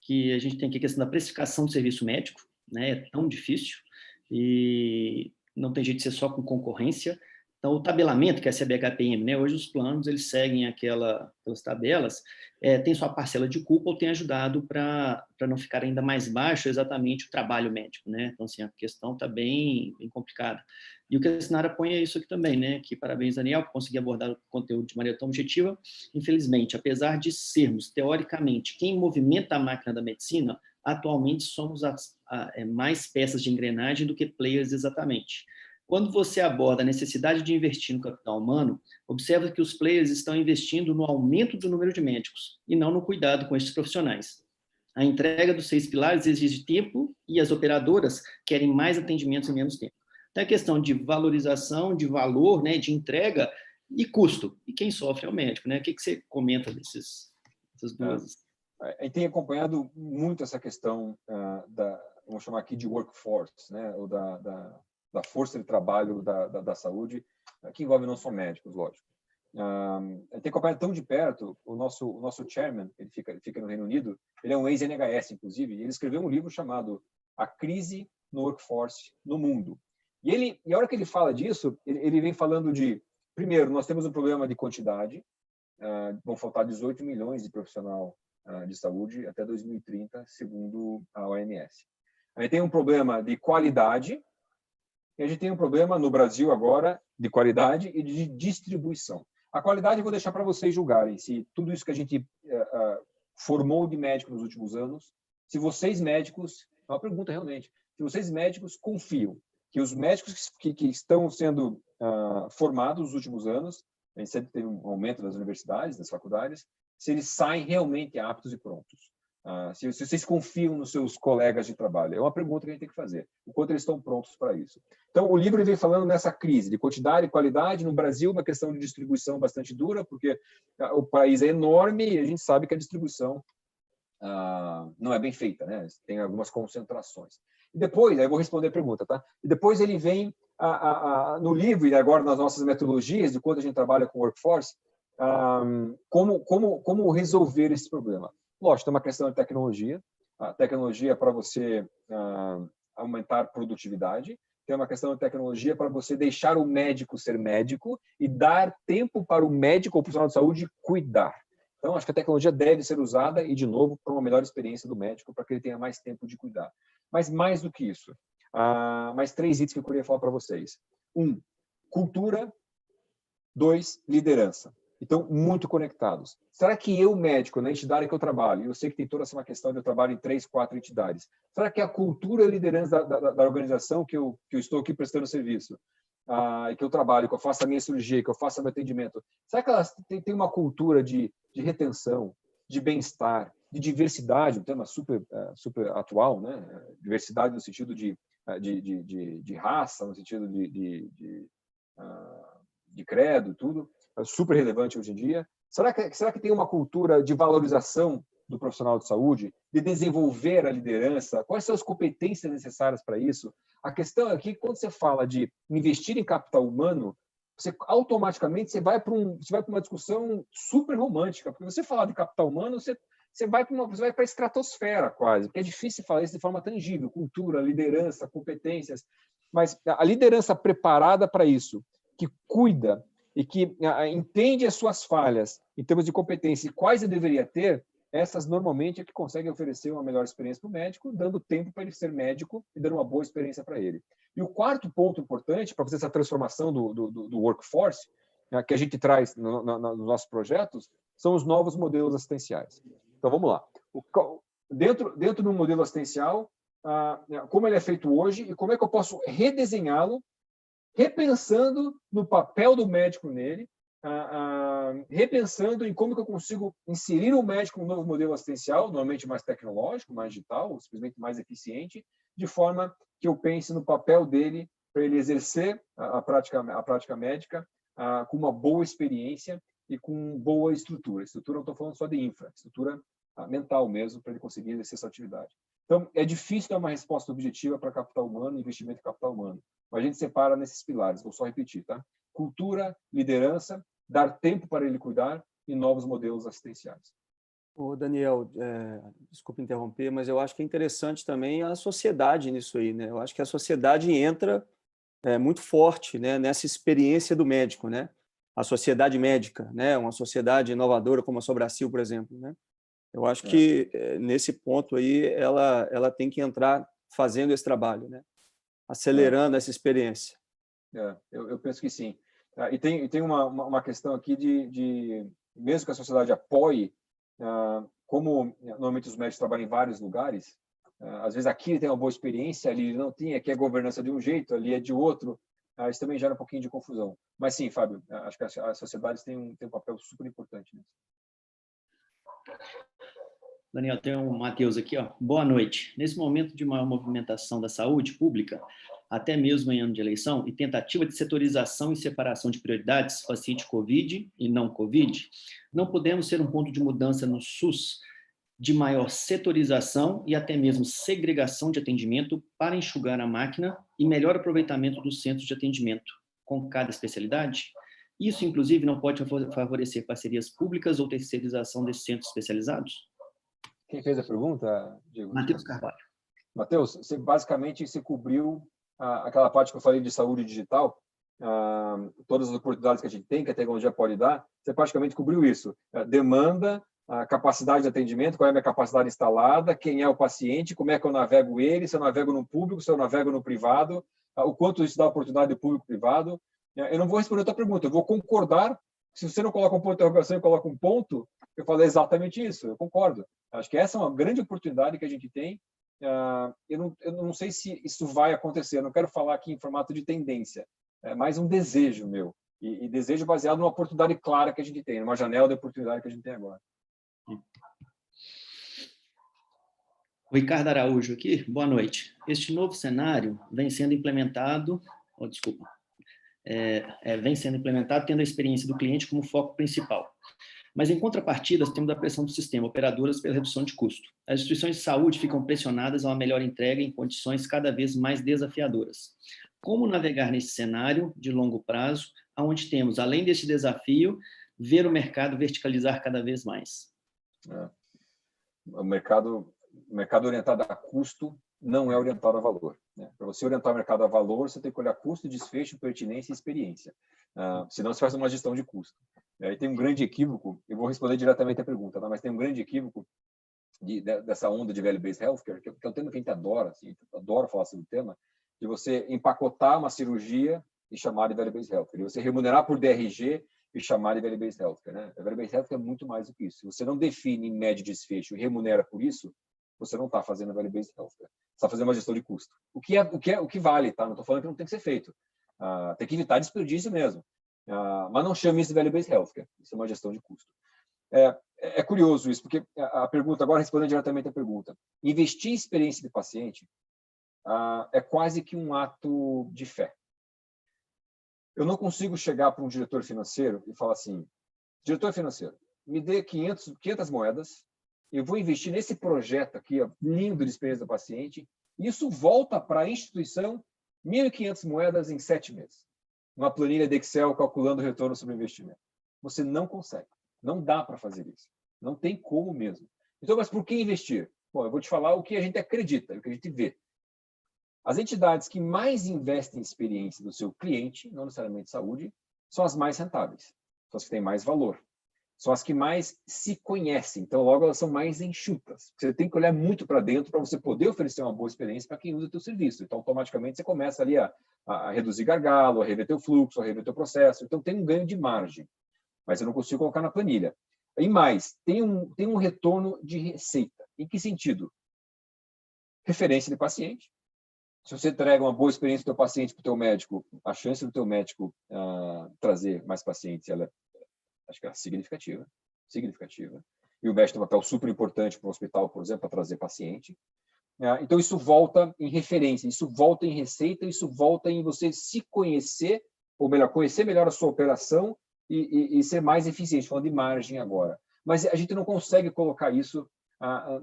Que a gente tem aqui a questão da precificação do serviço médico, né? É tão difícil e não tem jeito de ser só com concorrência. Então, o tabelamento, que é a CBHPM, né? Hoje os planos, eles seguem aquelas tabelas, tem sua parcela de culpa ou tem ajudado para não ficar ainda mais baixo exatamente o trabalho médico, né? Então, assim, a questão está bem complicada. E o que a Sinara põe é isso aqui também, né? Que parabéns, Daniel, por conseguir abordar o conteúdo de maneira tão objetiva. Infelizmente, apesar de sermos, teoricamente, quem movimenta a máquina da medicina, atualmente somos mais peças de engrenagem do que players exatamente. Quando você aborda a necessidade de investir no capital humano, observa que os players estão investindo no aumento do número de médicos e não no cuidado com esses profissionais. A entrega dos 6 pilares exige tempo e as operadoras querem mais atendimentos em menos tempo. Então, é questão de valorização, de valor, né, de entrega e custo. E quem sofre é o médico, né? O que você comenta dessas duas? A gente tem acompanhado muito essa questão vamos chamar aqui de workforce, né? Ou da força de trabalho da saúde, que envolve não só médicos, lógico. tem acompanhado tão de perto o nosso chairman, ele fica no Reino Unido, ele é um ex-NHS, inclusive, e ele escreveu um livro chamado A Crise no Workforce no Mundo. E a hora que ele fala disso, ele vem falando de, primeiro, nós temos um problema de quantidade, vão faltar 18 milhões de profissional de saúde até 2030, segundo a OMS. A gente tem um problema de qualidade, e a gente tem um problema no Brasil agora de qualidade e de distribuição. A qualidade eu vou deixar para vocês julgarem se tudo isso que a gente formou de médico nos últimos anos, se vocês médicos, é uma pergunta realmente, se vocês médicos confiam que os médicos que estão sendo formados nos últimos anos, a gente sempre teve um aumento das universidades, das faculdades, se eles saem realmente aptos e prontos. Se vocês confiam nos seus colegas de trabalho. É uma pergunta que a gente tem que fazer. O quanto eles estão prontos para isso. Então, o livro vem falando nessa crise de quantidade e qualidade. No Brasil, uma questão de distribuição bastante dura, porque o país é enorme e a gente sabe que a distribuição não é bem feita, né? Tem algumas concentrações. E depois, aí eu vou responder a pergunta, tá? E depois ele vem no livro, e agora nas nossas metodologias, de quando a gente trabalha com workforce, como resolver esse problema. Lógico, tem uma questão de tecnologia. A tecnologia para você aumentar produtividade. Tem uma questão de tecnologia para você deixar o médico ser médico e dar tempo para o médico ou profissional de saúde cuidar. Então, acho que a tecnologia deve ser usada e, de novo, para uma melhor experiência do médico, para que ele tenha mais tempo de cuidar. Mas mais do que isso, mais 3 itens que eu queria falar para vocês. 1, cultura. 2, liderança. Então, muito conectados. Será que eu, médico, na entidade que eu trabalho, eu sei que tem toda essa questão de eu trabalho em 3, 4 entidades, será que a cultura e a liderança da organização que eu estou aqui prestando serviço, que eu trabalho, que eu faço a minha cirurgia, que eu faço o meu atendimento, será que elas têm uma cultura de retenção, de bem-estar, de diversidade, um tema super atual, né? Diversidade no sentido de raça, no sentido de credo, tudo, é super relevante hoje em dia. Será que tem uma cultura de valorização do profissional de saúde, de desenvolver a liderança? Quais são as competências necessárias para isso? A questão é que, quando você fala de investir em capital humano, você automaticamente vai para uma discussão super romântica, porque você falar de capital humano, você vai para a estratosfera quase, porque é difícil falar isso de forma tangível, cultura, liderança, competências, mas a liderança preparada para isso, que cuida e que entende as suas falhas em termos de competência e quais ele deveria ter, essas normalmente é que conseguem oferecer uma melhor experiência para o médico, dando tempo para ele ser médico e dando uma boa experiência para ele. E o quarto ponto importante para fazer essa transformação do workforce, que a gente traz nos nossos projetos, são os novos modelos assistenciais. Então, vamos lá. Dentro do modelo assistencial, como ele é feito hoje e como é que eu posso redesenhá-lo, repensando no papel do médico nele, repensando em como que eu consigo inserir o médico no novo modelo assistencial, normalmente mais tecnológico, mais digital, simplesmente mais eficiente, de forma que eu pense no papel dele para ele exercer a prática médica com uma boa experiência e com boa estrutura. Estrutura não estou falando só de infra, estrutura mental mesmo, para ele conseguir exercer essa atividade. Então, é difícil dar uma resposta objetiva para capital humano, investimento em capital humano. Mas a gente separa nesses pilares, vou só repetir, tá? Cultura, liderança, dar tempo para ele cuidar e novos modelos assistenciais. Ô Daniel, desculpa interromper, mas eu acho que é interessante também a sociedade nisso aí, né? Eu acho que a sociedade entra muito forte, né, nessa experiência do médico, né? A sociedade médica, né? Uma sociedade inovadora como a Sobracil, por exemplo, né? Eu acho que nesse ponto aí ela tem que entrar fazendo esse trabalho, né? Acelerando essa experiência. Eu penso que sim. E tem uma questão aqui de mesmo que a sociedade apoie, como normalmente os médicos trabalham em vários lugares, às vezes aqui ele tem uma boa experiência, ali ele não tem, aqui a governança de um jeito, ali é de outro, isso também gera um pouquinho de confusão. Mas sim, Fábio, acho que as sociedades têm um papel super importante nisso. Daniel, tem um Matheus aqui, ó. Boa noite. Nesse momento de maior movimentação da saúde pública, até mesmo em ano de eleição, e tentativa de setorização e separação de prioridades, paciente COVID e não COVID, não podemos ser um ponto de mudança no SUS de maior setorização e até mesmo segregação de atendimento para enxugar a máquina e melhor aproveitamento dos centros de atendimento com cada especialidade? Isso, inclusive, não pode favorecer parcerias públicas ou terceirização desses centros especializados? Quem fez a pergunta, Diego? Matheus Carvalho. Matheus, você basicamente cobriu aquela parte que eu falei de saúde digital, todas as oportunidades que a gente tem, que a tecnologia pode dar, você praticamente cobriu isso. Demanda, a capacidade de atendimento, qual é a minha capacidade instalada, quem é o paciente, como é que eu navego ele, se eu navego no público, se eu navego no privado, o quanto isso dá oportunidade do público-privado. Eu não vou responder a tua pergunta, eu vou concordar. Se você não coloca um ponto de interrogação e coloca um ponto, eu falo exatamente isso, eu concordo. Acho que essa é uma grande oportunidade que a gente tem. Eu não sei se isso vai acontecer, eu não quero falar aqui em formato de tendência, é mais um desejo meu, e desejo baseado numa oportunidade clara que a gente tem, numa janela de oportunidade que a gente tem agora. O Ricardo Araújo aqui, boa noite. Este novo cenário vem sendo implementado, vem sendo implementado tendo a experiência do cliente como foco principal. Mas, em contrapartida, temos a pressão do sistema, operadoras pela redução de custo. As instituições de saúde ficam pressionadas a uma melhor entrega em condições cada vez mais desafiadoras. Como navegar nesse cenário de longo prazo, onde temos, além desse desafio, ver o mercado verticalizar cada vez mais? O mercado orientado a custo não é orientado a valor. Para você orientar o mercado a valor, você tem que olhar custo, desfecho, pertinência e experiência. Senão, você faz uma gestão de custo. E tem um grande equívoco, eu vou responder diretamente a pergunta, mas tem um grande equívoco dessa onda de value-based healthcare, que é um tema que a gente adora, assim, adora falar sobre o tema, de você empacotar uma cirurgia e chamar de value-based healthcare, e você remunerar por DRG e chamar de value-based healthcare. Value-based healthcare é muito mais do que isso. Se você não define médio desfecho e remunera por isso, você não está fazendo value-based healthcare. Você está fazendo uma gestão de custo. O que vale, tá? Não estou falando que não tem que ser feito. Tem que evitar desperdício mesmo. Mas não chame isso de value-based healthcare. Isso é uma gestão de custo. É curioso isso, porque a pergunta, agora respondendo diretamente a pergunta, investir em experiência de paciente é quase que um ato de fé. Eu não consigo chegar para um diretor financeiro e falar assim, diretor financeiro, me dê 500 moedas, eu vou investir nesse projeto aqui, lindo de experiência do paciente, e isso volta para a instituição 1.500 moedas em 7 meses. Uma planilha de Excel calculando o retorno sobre o investimento. Você não consegue. Não dá para fazer isso. Não tem como mesmo. Então, mas por que investir? Bom, eu vou te falar o que a gente acredita, o que a gente vê. As entidades que mais investem em experiência do seu cliente, não necessariamente saúde, são as mais rentáveis. São as que têm mais valor. São as que mais se conhecem. Então, logo, elas são mais enxutas. Você tem que olhar muito para dentro para você poder oferecer uma boa experiência para quem usa o teu serviço. Então, automaticamente, você começa ali a reduzir gargalo, a rever teu fluxo, a rever teu processo. Então, tem um ganho de margem. Mas eu não consigo colocar na planilha. E mais, tem um retorno de receita. Em que sentido? Referência de paciente. Se você entrega uma boa experiência do teu paciente para o teu médico, a chance do teu médico trazer mais pacientes, acho que é significativa. E o médico tem um papel super importante para o hospital, por exemplo, para trazer paciente. Então, isso volta em referência, isso volta em receita, isso volta em você se conhecer, ou melhor, conhecer melhor a sua operação e ser mais eficiente, falando de margem agora. Mas a gente não consegue colocar isso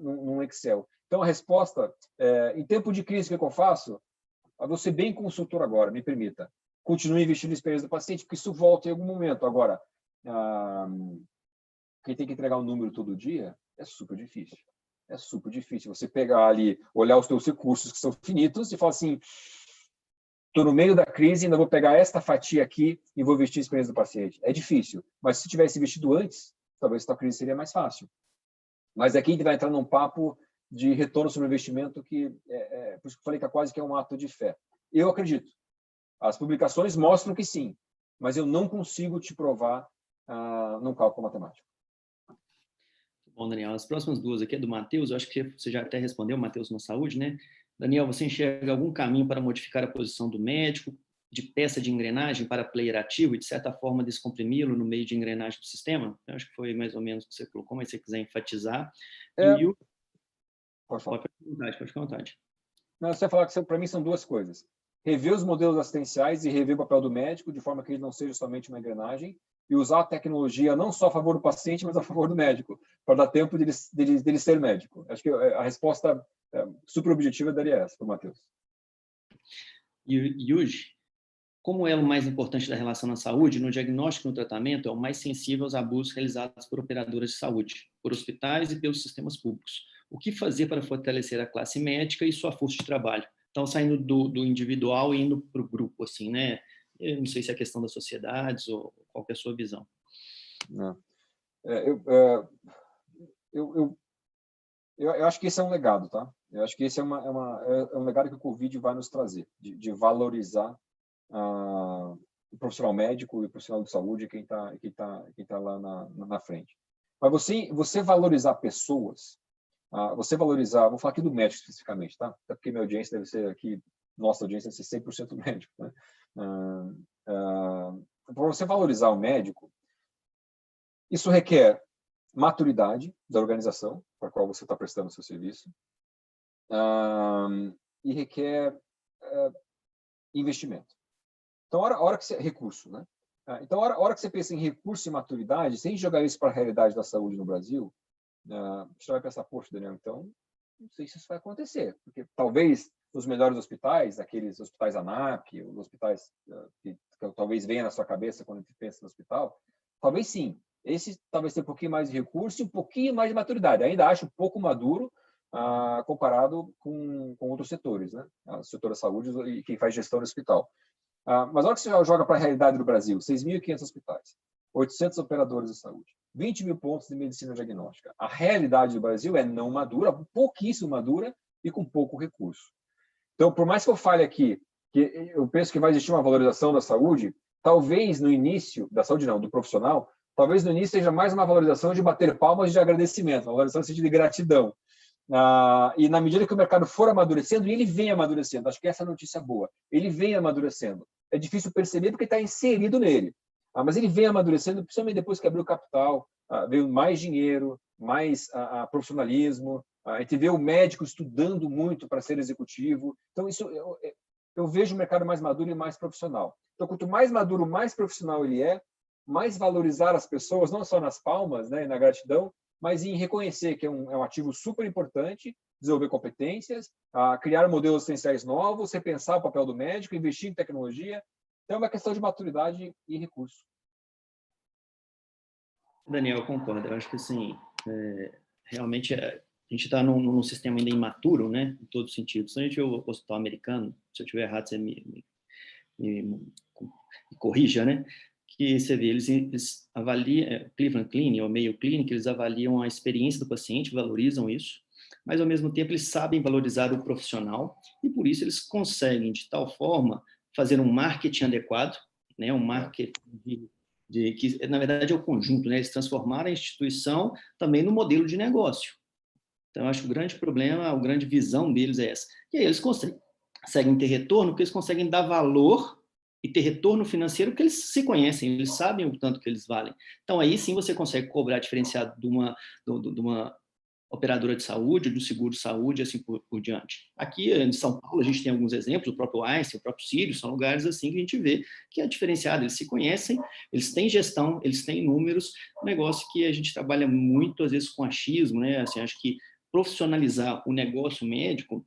num Excel. Então, a resposta, em tempo de crise, o que eu faço? Eu vou ser bem consultor agora, me permita. Continue investindo em experiência do paciente, porque isso volta em algum momento. Agora, quem tem que entregar um número todo dia é super difícil. É super difícil. Você pegar ali, olhar os seus recursos que são finitos e falar assim, estou no meio da crise, ainda vou pegar esta fatia aqui e vou investir em experiência do paciente. É difícil. Mas se tivesse investido antes, talvez essa crise seria mais fácil. Mas aqui a gente vai entrar num papo de retorno sobre investimento que, por isso que eu falei que quase que é um ato de fé. Eu acredito. As publicações mostram que sim, mas eu não consigo te provar num cálculo matemático. Bom, Daniel, as próximas duas aqui é do Matheus, eu acho que você já até respondeu, Matheus, na saúde, né? Daniel, você enxerga algum caminho para modificar a posição do médico de peça de engrenagem para player ativo e, de certa forma, descomprimi-lo no meio de engrenagem do sistema? Eu acho que foi mais ou menos o que você colocou, mas se você quiser enfatizar. Pode ficar à vontade. Não, você vai falar que para mim são duas coisas. Rever os modelos assistenciais e rever o papel do médico, de forma que ele não seja somente uma engrenagem, e usar a tecnologia não só a favor do paciente, mas a favor do médico, para dar tempo dele ser médico. Acho que a resposta super objetiva daria essa para o Matheus. Yuji, Como elo mais importante da relação na saúde, no diagnóstico e no tratamento, é o mais sensível aos abusos realizados por operadoras de saúde, por hospitais e pelos sistemas públicos. O que fazer para fortalecer a classe médica e sua força de trabalho? Então, saindo do individual e indo para o grupo, assim, né? Eu não sei se é questão das sociedades ou qual que é a sua visão. Eu acho que esse é um legado, tá? Eu acho que esse é um legado que o Covid vai nos trazer, de valorizar o profissional médico e o profissional de saúde, quem tá lá na frente. Mas você valorizar pessoas, você valorizar, vou falar aqui do médico especificamente, tá? Até porque minha audiência deve ser aqui, nossa audiência deve ser 100% médico, né? Para você valorizar o médico, isso requer maturidade da organização para a qual você está prestando o seu serviço, e requer investimento. Então, a hora que você... recurso, né? Então, a hora que você pensa em recurso e maturidade, sem jogar isso para a realidade da saúde no Brasil, você vai pensar, poxa, Daniel, então, não sei se isso vai acontecer, porque talvez nos melhores hospitais, aqueles hospitais ANAP, os hospitais que talvez venha na sua cabeça quando você pensa no hospital, talvez sim. Esse talvez tenha um pouquinho mais de recurso e um pouquinho mais de maturidade. Ainda acho um pouco maduro comparado com outros setores, né? O setor da saúde e quem faz gestão do hospital. Mas olha que você joga para a realidade do Brasil: 6.500 hospitais, 800 operadores de saúde, 20 mil pontos de medicina diagnóstica. A realidade do Brasil é não madura, pouquíssimo madura e com pouco recurso. Então, por mais que eu fale aqui que eu penso que vai existir uma valorização da saúde, talvez no início, da saúde não, do profissional, talvez no início seja mais uma valorização de bater palmas de agradecimento, uma valorização no sentido de gratidão. E na medida que o mercado for amadurecendo, e ele vem amadurecendo, acho que essa é a notícia boa, ele vem amadurecendo. É difícil perceber porque está inserido nele, mas ele vem amadurecendo, principalmente depois que abriu o capital, veio mais dinheiro, mais profissionalismo, a gente vê o médico estudando muito para ser executivo. Então, isso eu vejo o mercado mais maduro e mais profissional. Então, quanto mais maduro, mais profissional ele é, mais valorizar as pessoas, não só nas palmas, né, e na gratidão, mas em reconhecer que é um ativo super importante, desenvolver competências, criar modelos assistenciais novos, repensar o papel do médico, investir em tecnologia. Então, é uma questão de maturidade e recurso. Daniel, eu concordo. Eu acho que, assim, realmente a gente está num sistema ainda imaturo, né, em todos os sentidos. Se a gente vê o hospital americano, se eu estiver errado, você me corrija, né? Que você vê, eles avaliam, Cleveland Clinic ou Mayo Clinic, eles avaliam a experiência do paciente, valorizam isso, mas ao mesmo tempo eles sabem valorizar o profissional e por isso eles conseguem, de tal forma, fazer um marketing adequado, né? Um marketing que, na verdade, é o conjunto, né? Eles transformaram a instituição também no modelo de negócio. Então, eu acho que o grande problema, a grande visão deles é essa. E aí eles conseguem ter retorno porque eles conseguem dar valor e ter retorno financeiro porque eles se conhecem, eles sabem o tanto que eles valem. Então, aí sim você consegue cobrar diferenciado de uma operadora de saúde, do seguro de saúde, assim por diante. Aqui em São Paulo, a gente tem alguns exemplos, o próprio Einstein, o próprio Sirius, são lugares assim que a gente vê que é diferenciado, eles se conhecem, eles têm gestão, eles têm números, um negócio que a gente trabalha muito, às vezes, com achismo, né? Assim, acho que profissionalizar o negócio médico.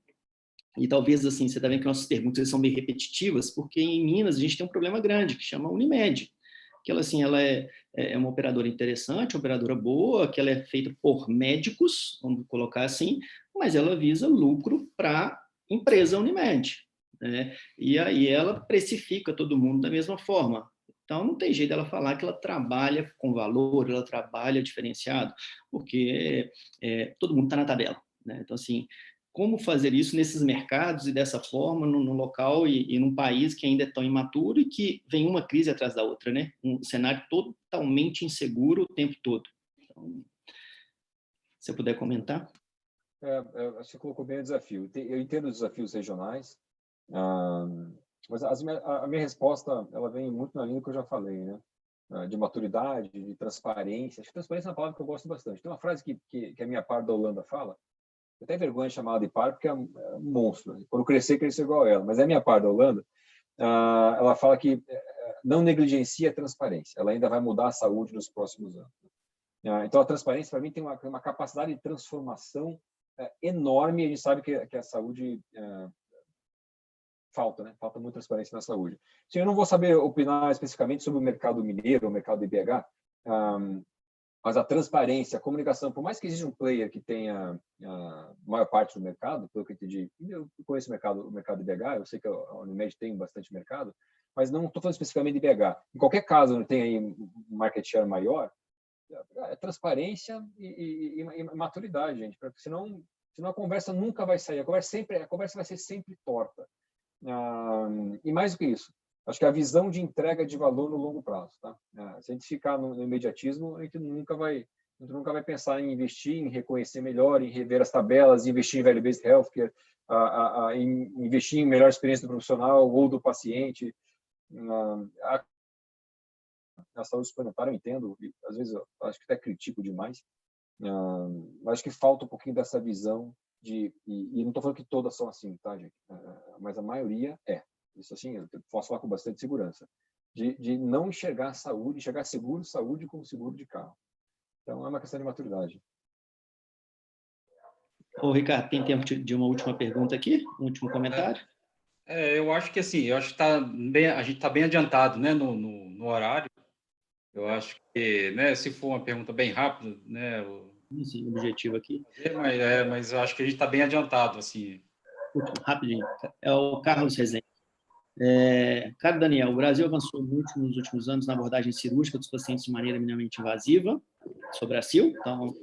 E talvez, assim, você está vendo que nossas perguntas são meio repetitivas, porque em Minas a gente tem um problema grande, que chama Unimed, que ela, assim, ela é uma operadora interessante, uma operadora boa, que ela é feita por médicos, vamos colocar assim, mas ela visa lucro para a empresa Unimed, né? E aí ela precifica todo mundo da mesma forma. Então, não tem jeito dela falar que ela trabalha com valor, ela trabalha diferenciado, porque todo mundo está na tabela, né? Então, assim, como fazer isso nesses mercados e dessa forma, num local e num país que ainda é tão imaturo e que vem uma crise atrás da outra, né? Um cenário totalmente inseguro o tempo todo. Então, se eu puder comentar. Você colocou bem o desafio. Eu entendo os desafios regionais, mas a minha resposta ela vem muito na linha que eu já falei, né? De maturidade, de transparência. Acho que transparência é uma palavra que eu gosto bastante. Tem uma frase que a minha par da Holanda fala, eu tenho vergonha de chamar ela de par, porque é um monstro. Quando crescer igual a ela. Mas é a minha par da Holanda. Ela fala que não negligencia a transparência. Ela ainda vai mudar a saúde nos próximos anos. Então, a transparência, para mim, tem uma capacidade de transformação enorme. A gente sabe que a saúde falta, né? Falta muita transparência na saúde. Sim, eu não vou saber opinar especificamente sobre o mercado mineiro, o mercado IBH, mas a transparência, a comunicação, por mais que exista um player que tenha a maior parte do mercado, pelo que eu entendi, eu conheço o mercado IBH, eu sei que a Unimed tem bastante mercado, mas não estou falando especificamente de IBH. Em qualquer caso, onde tem aí um market share maior, é transparência e maturidade, gente, porque senão a conversa nunca vai sair, a conversa vai ser sempre torta. E mais do que isso, acho que a visão de entrega de valor no longo prazo, tá? Se a gente ficar no imediatismo, a gente nunca vai pensar em investir, em reconhecer melhor, em rever as tabelas, investir em value-based healthcare, em investir em melhor experiência do profissional ou do paciente. A saúde suplementar eu entendo, e às vezes eu acho que até critico demais, mas acho que falta um pouquinho dessa visão e não estou falando que todas são assim, tá, gente? Mas a maioria é. Isso assim, eu posso falar com bastante segurança. De não enxergar a saúde, enxergar seguro saúde como seguro de carro. Então, é uma questão de maturidade. Ô, Ricardo, tem tempo de uma última pergunta aqui? Um último comentário? Eu acho que assim, a gente está bem adiantado, né, no horário. Eu acho que, né, se for uma pergunta bem rápida, né, Sim, o objetivo aqui. mas eu acho que a gente está bem adiantado, assim. Rapidinho. É o Carlos Rezende. Caro Daniel, o Brasil avançou muito nos últimos anos na abordagem cirúrgica dos pacientes de maneira minimamente invasiva, sobre a CIL, então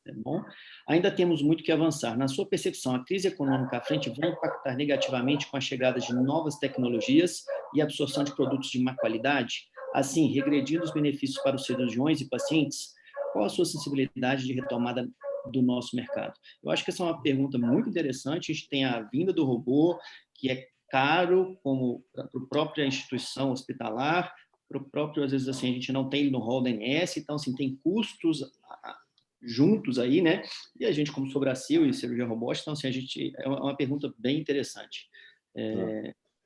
é bom. Ainda temos muito que avançar. Na sua percepção, a crise econômica à frente vai impactar negativamente com a chegada de novas tecnologias e absorção de produtos de má qualidade? Assim, regredindo os benefícios para os cirurgiões e pacientes, qual a sua sensibilidade de retomada do nosso mercado? Eu acho que essa é uma pergunta muito interessante. A gente tem a vinda do robô, que é caro como para a própria instituição hospitalar, para o próprio, às vezes, assim, a gente não tem ele no rol da ANS, então, assim, tem custos juntos aí, né? E a gente, como Sobracil e cirurgia robótica, então, assim, é uma pergunta bem interessante.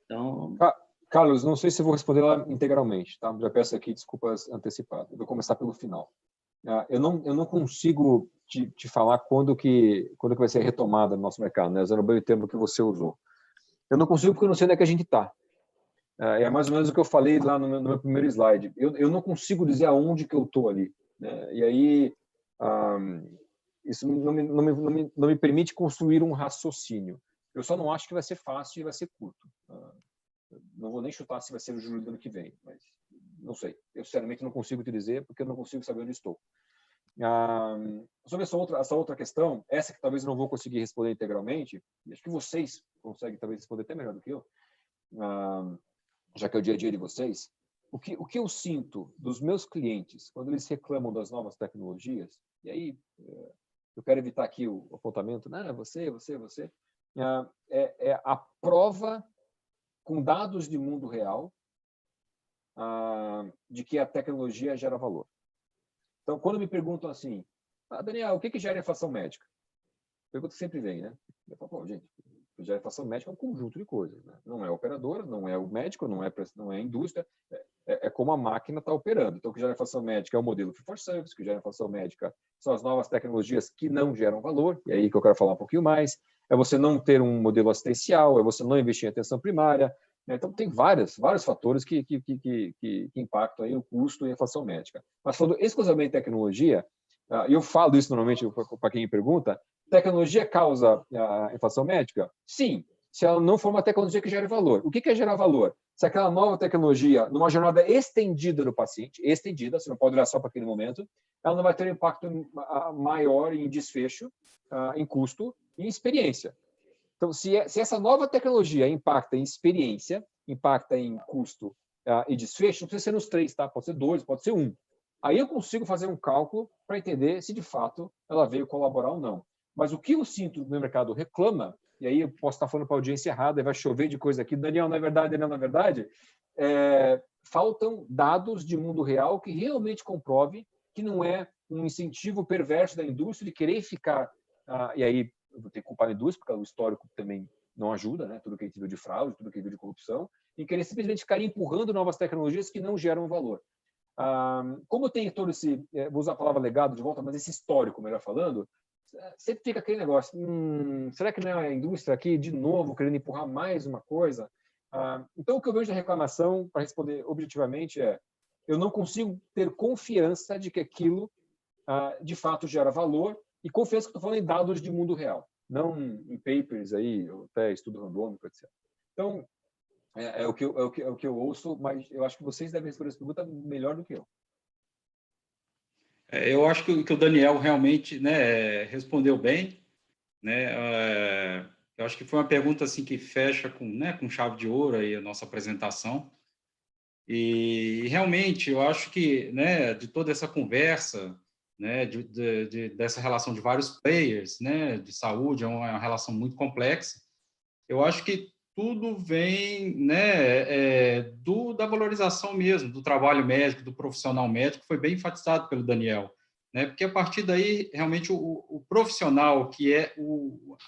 Então... Carlos, não sei se vou responder lá integralmente, tá? Já peço aqui desculpas antecipadas. Eu vou começar pelo final. Eu não consigo te falar quando que vai ser retomada no nosso mercado, né? Usando bem o termo que você usou. Eu não consigo porque eu não sei onde é que a gente está. É mais ou menos o que eu falei lá no meu primeiro slide. Eu não consigo dizer aonde que eu estou ali, né? E aí, isso não me permite construir um raciocínio. Eu só não acho que vai ser fácil e vai ser curto. Não vou nem chutar se vai ser o julho do ano que vem, mas não sei. Eu, sinceramente, não consigo te dizer porque eu não consigo saber onde estou. Sobre essa outra questão, essa que talvez eu não vou conseguir responder integralmente, e acho que vocês conseguem talvez responder até melhor do que eu, já que é o dia a dia de vocês, o que eu sinto dos meus clientes quando eles reclamam das novas tecnologias, e aí eu quero evitar aqui o apontamento, né? Você, é a prova com dados de mundo real de que a tecnologia gera valor. Então, quando me perguntam assim, Daniel, o que gera inflação médica? Pergunta que sempre vem, né? Eu falo, gente, gera inflação médica é um conjunto de coisas, né? Não é a operadora, não é o médico, não é a indústria, é como a máquina está operando. Então, o que gera inflação médica é o modelo fee for service, o que gera inflação médica são as novas tecnologias que não geram valor, e aí que eu quero falar um pouquinho mais, é você não ter um modelo assistencial, é você não investir em atenção primária. Então, tem vários fatores que impactam aí o custo e a inflação médica. Mas falando exclusivamente de tecnologia, e eu falo isso normalmente para quem me pergunta, tecnologia causa a inflação médica? Sim, se ela não for uma tecnologia que gere valor. O que é gerar valor? Se aquela nova tecnologia, numa jornada estendida do paciente, estendida, você não pode olhar só para aquele momento, ela não vai ter um impacto maior em desfecho, em custo e em experiência. Então, se essa nova tecnologia impacta em experiência, impacta em custo e desfecho, não precisa ser nos 3, tá? Pode ser 2, pode ser 1. Aí eu consigo fazer um cálculo para entender se, de fato, ela veio colaborar ou não. Mas o que eu sinto no mercado reclama, e aí eu posso estar falando para a audiência errada, e vai chover de coisa aqui, Daniel, não é verdade, Daniel, não é verdade, faltam dados de mundo real que realmente comprove que não é um incentivo perverso da indústria de querer ficar, e aí eu vou ter que culpar a indústria, porque o histórico também não ajuda, né? Tudo que a gente viu de fraude, tudo que a gente viu de corrupção, e querer simplesmente ficar empurrando novas tecnologias que não geram valor. Como tem todo esse, vou usar a palavra legado de volta, mas esse histórico, melhor falando, sempre fica aquele negócio, será que não é a indústria aqui, de novo, querendo empurrar mais uma coisa? Então, o que eu vejo da reclamação, para responder objetivamente, eu não consigo ter confiança de que aquilo, de fato, gera valor, e confiança que estou falando em dados de mundo real, não em papers, aí, ou até estudo randômico, etc. Então, é o que eu ouço, mas eu acho que vocês devem responder essa pergunta melhor do que eu. Eu acho que o Daniel realmente, né, respondeu bem, né? Eu acho que foi uma pergunta assim que fecha com chave de ouro aí a nossa apresentação. E realmente eu acho que, né, de toda essa conversa, né, dessa relação de vários players, né, de saúde, é uma relação muito complexa. Eu acho que tudo vem, né, da valorização mesmo do trabalho médico, do profissional médico, foi bem enfatizado pelo Daniel, né, porque a partir daí realmente o profissional que é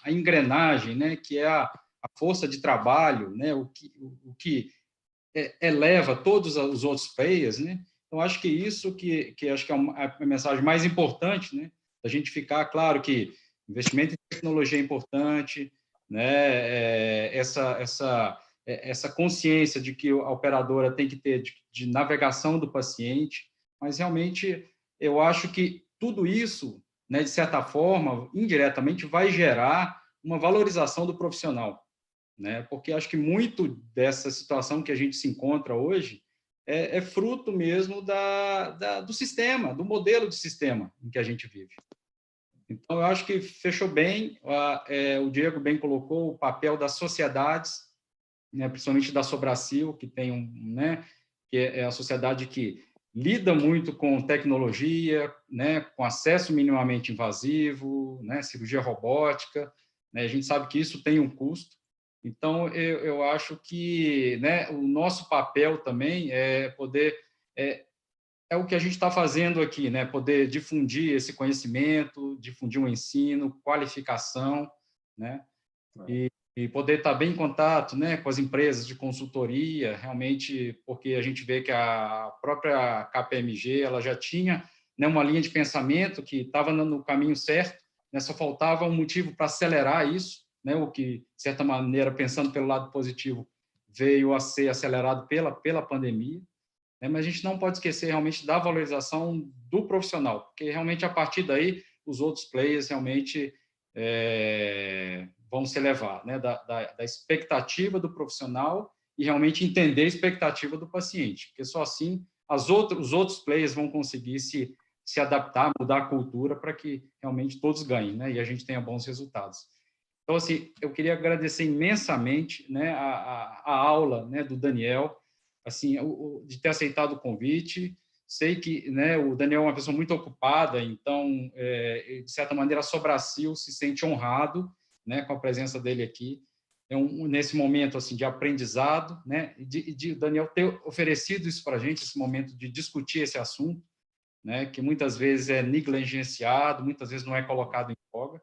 a engrenagem, né, que é a força de trabalho, né, o que eleva todos os outros players, né? Então acho que isso que acho que é a mensagem mais importante, né? A gente ficar claro que investimento em tecnologia é importante, né? Essa consciência de que a operadora tem que ter de navegação do paciente, mas realmente eu acho que tudo isso, né, de certa forma, indiretamente, vai gerar uma valorização do profissional, né? Porque acho que muito dessa situação que a gente se encontra hoje é fruto mesmo do sistema, do modelo de sistema em que a gente vive. Então, eu acho que fechou bem, o Diego bem colocou o papel das sociedades, né, principalmente da Sobracil, que tem né, que é a sociedade que lida muito com tecnologia, né, com acesso minimamente invasivo, né, cirurgia robótica, né, a gente sabe que isso tem um custo. Então, eu acho que, né, o nosso papel também é poder é o que a gente está fazendo aqui, né? Poder difundir esse conhecimento, difundir o ensino, qualificação, né? E poder estar bem em contato, né, com as empresas de consultoria, realmente, porque a gente vê que a própria KPMG ela já tinha, né, uma linha de pensamento que estava no caminho certo, né? Só faltava um motivo para acelerar isso, né? O que, de certa maneira, pensando pelo lado positivo, veio a ser acelerado pela pandemia. Mas a gente não pode esquecer realmente da valorização do profissional, porque realmente a partir daí os outros players realmente vão se elevar, né, da expectativa do profissional e realmente entender a expectativa do paciente, porque só assim os outros players vão conseguir se adaptar, mudar a cultura para que realmente todos ganhem, né, e a gente tenha bons resultados. Então, assim, eu queria agradecer imensamente, né, a aula, né, do Daniel, assim, de ter aceitado o convite. Sei que, né, o Daniel é uma pessoa muito ocupada, então, de certa maneira, a Sobracil se sente honrado, né, com a presença dele aqui. Nesse momento assim de aprendizado, né, de o Daniel ter oferecido isso para a gente, esse momento de discutir esse assunto, né, que muitas vezes é negligenciado, muitas vezes não é colocado em voga,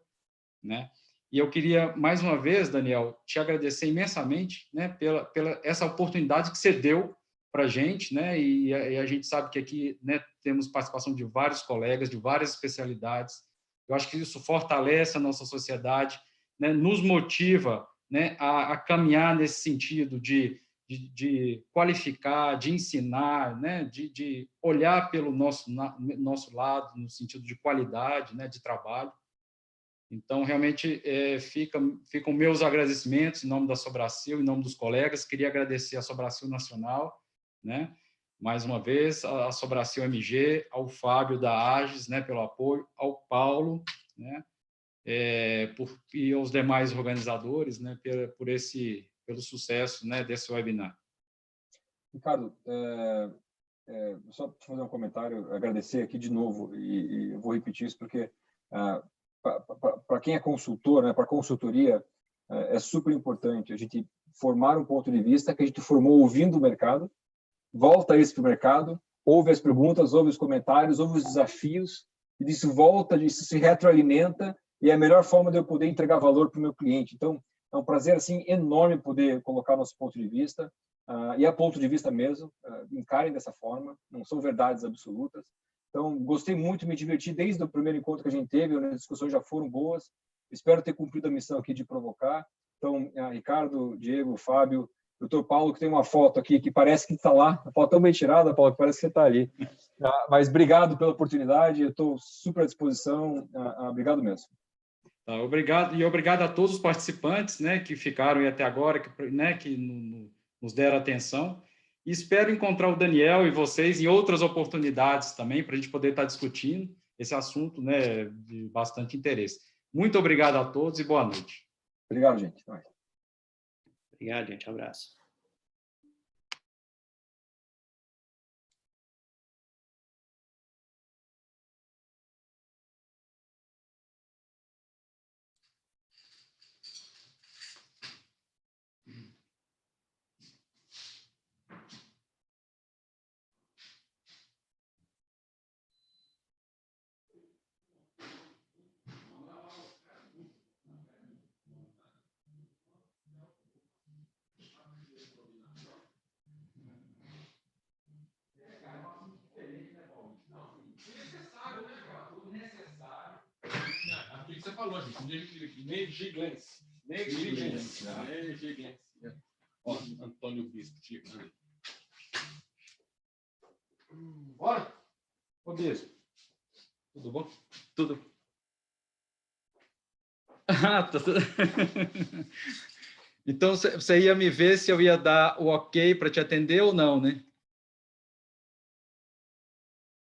né? E eu queria, mais uma vez, Daniel, te agradecer imensamente, né, pela essa oportunidade que você deu para a gente, né, e a gente sabe que aqui, né, temos participação de vários colegas, de várias especialidades. Eu acho que isso fortalece a nossa sociedade, né, nos motiva, né, a caminhar nesse sentido de qualificar, de ensinar, né, de olhar pelo nosso lado, no sentido de qualidade, né, de trabalho. Então, realmente, ficam meus agradecimentos em nome da Sobracil, em nome dos colegas. Queria agradecer à Sobracil Nacional, né? Mais uma vez, à Sobracil MG, ao Fábio da AGES, né, pelo apoio, ao Paulo, né, e aos demais organizadores, né, pelo sucesso, né, desse webinar. Ricardo, só para fazer um comentário, agradecer aqui de novo, e eu vou repetir isso porque para quem é consultor, né, para consultoria, é super importante a gente formar um ponto de vista que a gente formou ouvindo o mercado, volta isso para o mercado, ouve as perguntas, ouve os comentários, ouve os desafios, e disso volta, disso se retroalimenta, e é a melhor forma de eu poder entregar valor para o meu cliente. Então, é um prazer assim enorme poder colocar nosso ponto de vista, e é ponto de vista mesmo, encarem dessa forma, não são verdades absolutas. Então, gostei muito, me diverti desde o primeiro encontro que a gente teve, as discussões já foram boas. Espero ter cumprido a missão aqui de provocar. Então, Ricardo, Diego, Fábio, doutor Paulo, que tem uma foto aqui que parece que está lá, a foto tão bem tirada, Paulo, que parece que você está ali. Mas obrigado pela oportunidade, eu estou super à disposição. Obrigado mesmo. Tá, obrigado, e obrigado a todos os participantes, né, que ficaram aí até agora, que nos deram atenção. E espero encontrar o Daniel e vocês em outras oportunidades também, para a gente poder estar discutindo esse assunto, né, de bastante interesse. Muito obrigado a todos e boa noite. Obrigado, gente. Obrigado, gente. Abraço. Você falou, gente, negligência. Ó, Antônio Bispo, chegando. Bora! Ô, Bispo. Tudo bom? Tudo. Ah, tá tudo. Então, você ia me ver se eu ia dar o ok para te atender ou não, né?